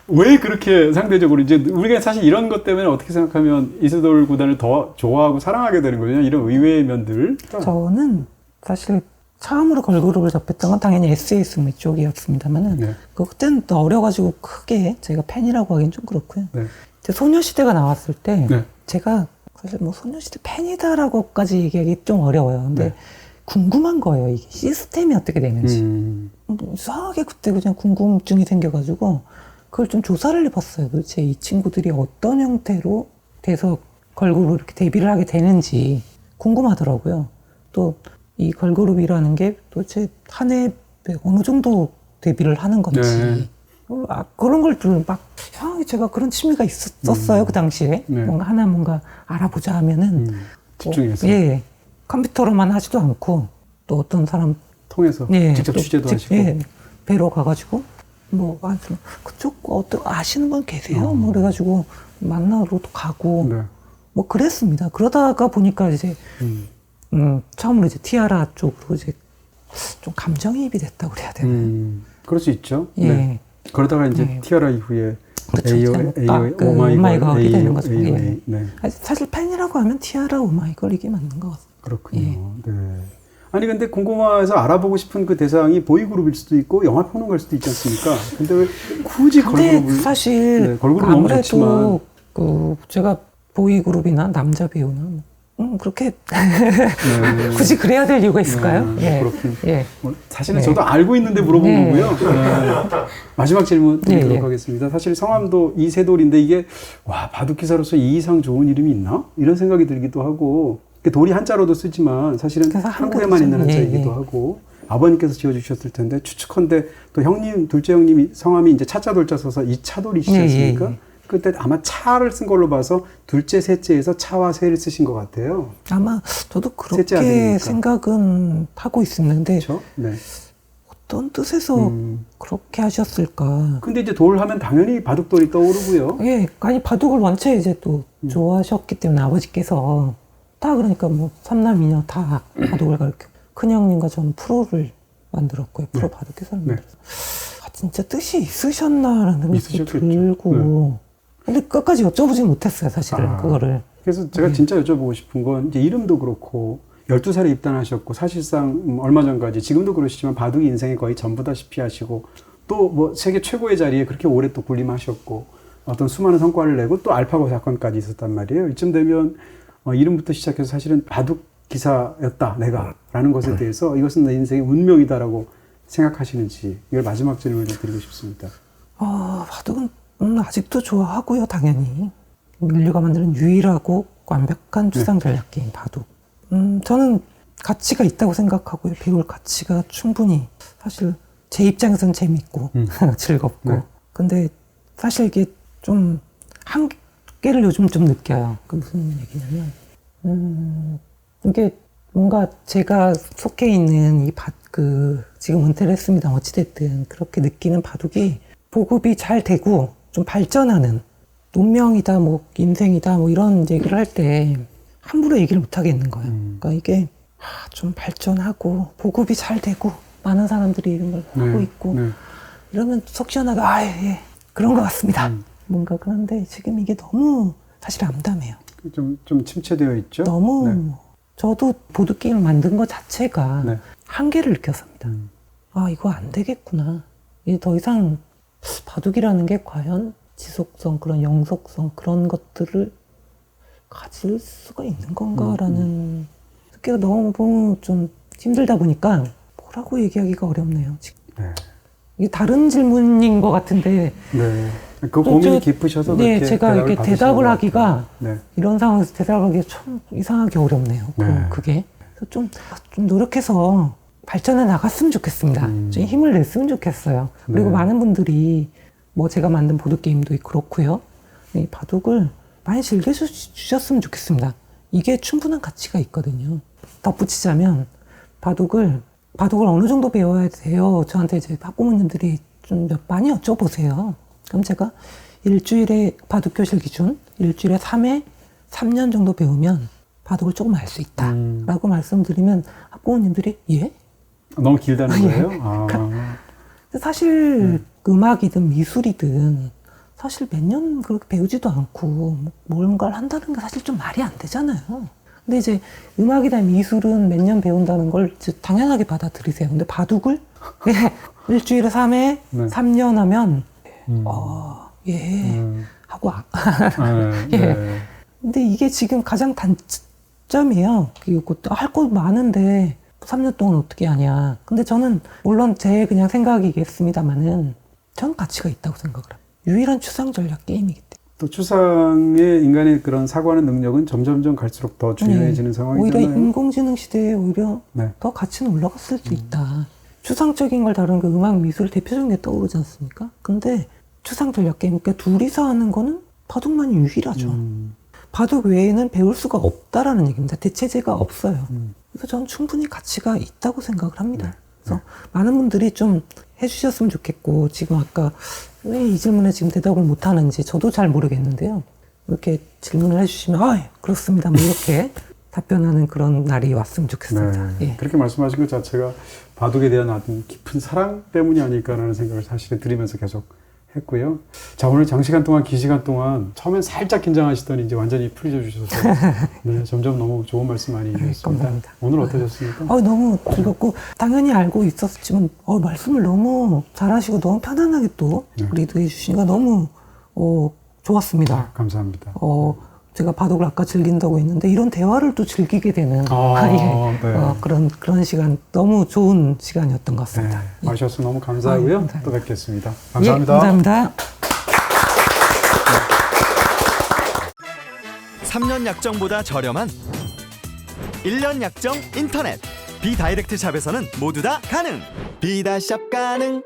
왜 그렇게 상대적으로 이제 우리가 사실 이런 것 때문에 어떻게 생각하면 이스돌 구단을 더 좋아하고 사랑하게 되는 거냐 이런 의외의 면들. 저는 사실 처음으로 걸그룹을 접했던 건 당연히 SAS 승리 쪽이었습니다만은 네. 그때는 또 어려가지고 크게 제가 팬이라고 하기는 좀 그렇고요. 네. 이제 소녀시대가 나왔을 때 네. 제가 사실 뭐 소녀시대 팬이다라고까지 얘기하기 좀 어려워요. 근데 네. 궁금한 거예요. 이게 시스템이 어떻게 되는지. 이상하게 그때 그냥 궁금증이 생겨가지고 그걸 좀 조사를 해봤어요. 도대체 이 친구들이 어떤 형태로 돼서 걸그룹을 이렇게 데뷔를 하게 되는지 궁금하더라고요. 또 이 걸그룹이라는 게 도대체 한 해에 어느 정도 데뷔를 하는 건지. 네. 그런 걸 좀 막 이상하게 제가 그런 취미가 있었어요. 그 당시에. 네. 뭔가 알아보자 하면은 집중해서 예, 컴퓨터로만 하지도 않고 또 어떤 사람 통해서 예, 직접 또 취재도 하시고. 예, 뵈러 가가지고 뭐 그쪽 아시는 분 계세요? 뭐 그래가지고 만나러도 가고 네. 뭐 그랬습니다. 그러다가 보니까 이제 처음으로 이제 티아라 쪽으로 이제 좀 감정이입이 됐다고 그래야 되나? 그럴 수 있죠. 예. 네. 그러다가 이제 예. 티아라 이후에 그쵸, AOA, 그 오마이걸이 되는 거죠. AOA. 예. 네. 사실 팬이라고 하면 티아라 오마이걸 이게 맞는 것 같습니다. 그렇군요. 예. 네. 아니 근데 궁금해서 알아보고 싶은 그 대상이 보이그룹일 수도 있고 영화 평론가일 수도 있지 않습니까? 근데 왜 굳이 근데 걸그룹을 사실 네, 걸그룹 너무 좋지만 아무래도 그 제가 보이그룹이나 남자 배우나 그렇게 네. 굳이 그래야 될 이유가 있을까요? 네, 예. 그렇군요. 예. 사실은 네. 저도 알고 있는데 물어본 네. 거고요. 네. 마지막 질문 드리도록 예. 하겠습니다. 사실 성함도 이세돌인데 이게 와 바둑 기사로서 이 이상 좋은 이름이 있나? 이런 생각이 들기도 하고 돌이 한자로도 쓰지만 사실은 그래서 한국에만 있는 한국이죠. 한자이기도 예, 예. 하고 아버님께서 지어주셨을 텐데 추측컨대 또 형님 둘째 형님이 성함이 이제 차자 돌자 써서 이차돌이시지 않습니까? 예, 예. 그때 아마 차를 쓴 걸로 봐서 둘째 셋째에서 차와 새를 쓰신 것 같아요. 아마 저도 셋째 그렇게 아들이니까. 생각은 하고 있었는데 그렇죠? 네. 어떤 뜻에서 그렇게 하셨을까? 근데 이제 돌 하면 당연히 바둑돌이 떠오르고요. 예, 아니 바둑을 원체 이제 또 좋아하셨기 때문에 아버지께서 다 그러니까 뭐 삼남이녀 다 바둑을 가르쳐 큰 형님과 저는 프로를 만들었고요. 프로 바둑 기사를 네. 만들었어요. 아, 진짜 뜻이 있으셨나라는 생각이 있으셨겠죠. 들고 근데 끝까지 여쭤보지 못했어요, 사실은 그거를. 그래서 제가 진짜 여쭤보고 싶은 건 이제 이름도 그렇고 12살에 입단하셨고 사실상 얼마 전까지 지금도 그러시지만 바둑이 인생의 거의 전부다시피 하시고 또 뭐 세계 최고의 자리에 그렇게 오래 또 군림하셨고 어떤 수많은 성과를 내고 또 알파고 사건까지 있었단 말이에요. 이쯤 되면 이름부터 시작해서 사실은 바둑 기사였다 내가 라는 것에 대해서 이것은 내 인생의 운명이다라고 생각하시는지 이걸 마지막 질문을 드리고 싶습니다. 바둑은 아직도 좋아하고요, 당연히. 인류가 만드는 유일하고 완벽한 추상 전략 게임 바둑. 저는 가치가 있다고 생각하고요. 배울 가치가 충분히 사실 제 입장에서는 재밌고 즐겁고. 네. 근데 사실 이게 좀 한계를 요즘 좀 느껴요. 그 무슨 얘기냐면 이게 뭔가 제가 속해 있는 지금 은퇴를 했습니다. 어찌됐든 그렇게 느끼는 바둑이 보급이 잘 되고 좀 발전하는 운명이다, 뭐 인생이다, 뭐 이런 얘기를 할 때 함부로 얘기를 못 하겠는 거예요. 그러니까 이게 좀 발전하고 보급이 잘 되고 많은 사람들이 이런 걸 하고 있고 이러면 속 시원하게 예, 그런 것 같습니다. 뭔가 그런데 지금 이게 너무 사실 암담해요. 좀 침체되어 있죠? 너무 네. 저도 보드게임을 만든 것 자체가 네. 한계를 느꼈습니다. 아, 이거 안 되겠구나. 이게 더 이상 바둑이라는 게 과연 지속성, 그런 영속성, 그런 것들을 가질 수가 있는 건가라는 듣기가 너무 좀 힘들다 보니까 뭐라고 얘기하기가 어렵네요. 지금. 네. 이게 다른 질문인 것 같은데 네. 그 고민이 깊으셔서 네, 그렇게 제가 이렇게 받으시는 대답을 것 하기가 같아요. 네. 이런 상황에서 대답하기가 참 이상하게 어렵네요. 네. 그게. 그래서 좀 노력해서 발전해 나갔으면 좋겠습니다. 좀 힘을 냈으면 좋겠어요. 그리고 네. 많은 분들이 뭐 제가 만든 보드게임도 그렇고요. 이 바둑을 많이 즐겨주셨으면 좋겠습니다. 이게 충분한 가치가 있거든요. 덧붙이자면 바둑을 어느 정도 배워야 돼요? 저한테 이제 학부모님들이 좀 많이 여쭤보세요. 그럼 제가 일주일에 바둑 교실 기준 일주일에 3회 3년 정도 배우면 바둑을 조금 알 수 있다 라고 말씀드리면 학부모님들이 예? 너무 길다는 예. 거예요? 근데 사실 음악이든 미술이든 사실 몇 년 그렇게 배우지도 않고 뭔가를 한다는 게 사실 좀 말이 안 되잖아요. 근데 이제 음악이나 미술은 몇 년 배운다는 걸 당연하게 받아들이세요. 근데 바둑을 일주일에 3회 네. 3년 하면 하고 네. 예. 네. 근데 이게 지금 가장 단점이에요. 그것도 할 거 많은데 3년 동안 어떻게 하냐. 근데 저는 물론 제 그냥 생각이겠습니다만은 전 가치가 있다고 생각을 해요. 유일한 추상 전략 게임이기 때문에. 또 추상의 인간의 그런 사고하는 능력은 점점점 갈수록 더 중요해지는 상황이잖아요. 오히려 인공지능 시대에 오히려 네. 더 가치는 올라갔을 수 있다. 추상적인 걸 다루는 그 음악, 미술 대표적인 게 떠오르지 않습니까? 근데 추상 전략 게임, 그러니까 둘이서 하는 거는 바둑만이 유일하죠. 바둑 외에는 배울 수가 없다라는 얘기입니다. 대체제가 없어요. 그래서 저는 충분히 가치가 있다고 생각을 합니다. 그래서 많은 분들이 좀 해주셨으면 좋겠고, 지금 아까 왜 이 질문에 지금 대답을 못하는지 저도 잘 모르겠는데요. 이렇게 질문을 해주시면 그렇습니다. 뭐 이렇게 답변하는 그런 날이 왔으면 좋겠습니다. 네. 예. 그렇게 말씀하신 것 자체가 바둑에 대한 아주 깊은 사랑 때문이 아닐까라는 생각을 사실은 들으면서 계속 했고요. 자, 오늘 장시간 동안, 긴 시간 동안 처음엔 살짝 긴장하시더니 이제 완전히 풀리져 주셔서 네, 점점 너무 좋은 말씀 많이 해주셨습니다. 감사합니다. 오늘 어떠셨습니까? 너무 즐겁고 당연히 알고 있었지만 말씀을 너무 잘하시고 너무 편안하게 또 리드해 주시니까 너무 좋았습니다. 감사합니다. 제가 바둑을 아까 즐긴다고 했는데 이런 대화를 또 즐기게 되는 네. 그런 시간, 너무 좋은 시간이었던 것 네, 같습니다. 와주셔서 너무 감사하고요. 감사합니다. 또 뵙겠습니다. 감사합니다. 예, 감사합니다. 3년 약정보다 저렴한 1년 약정 인터넷 비다이렉트 샵에서는 모두 다 가능. 비다샵 가능.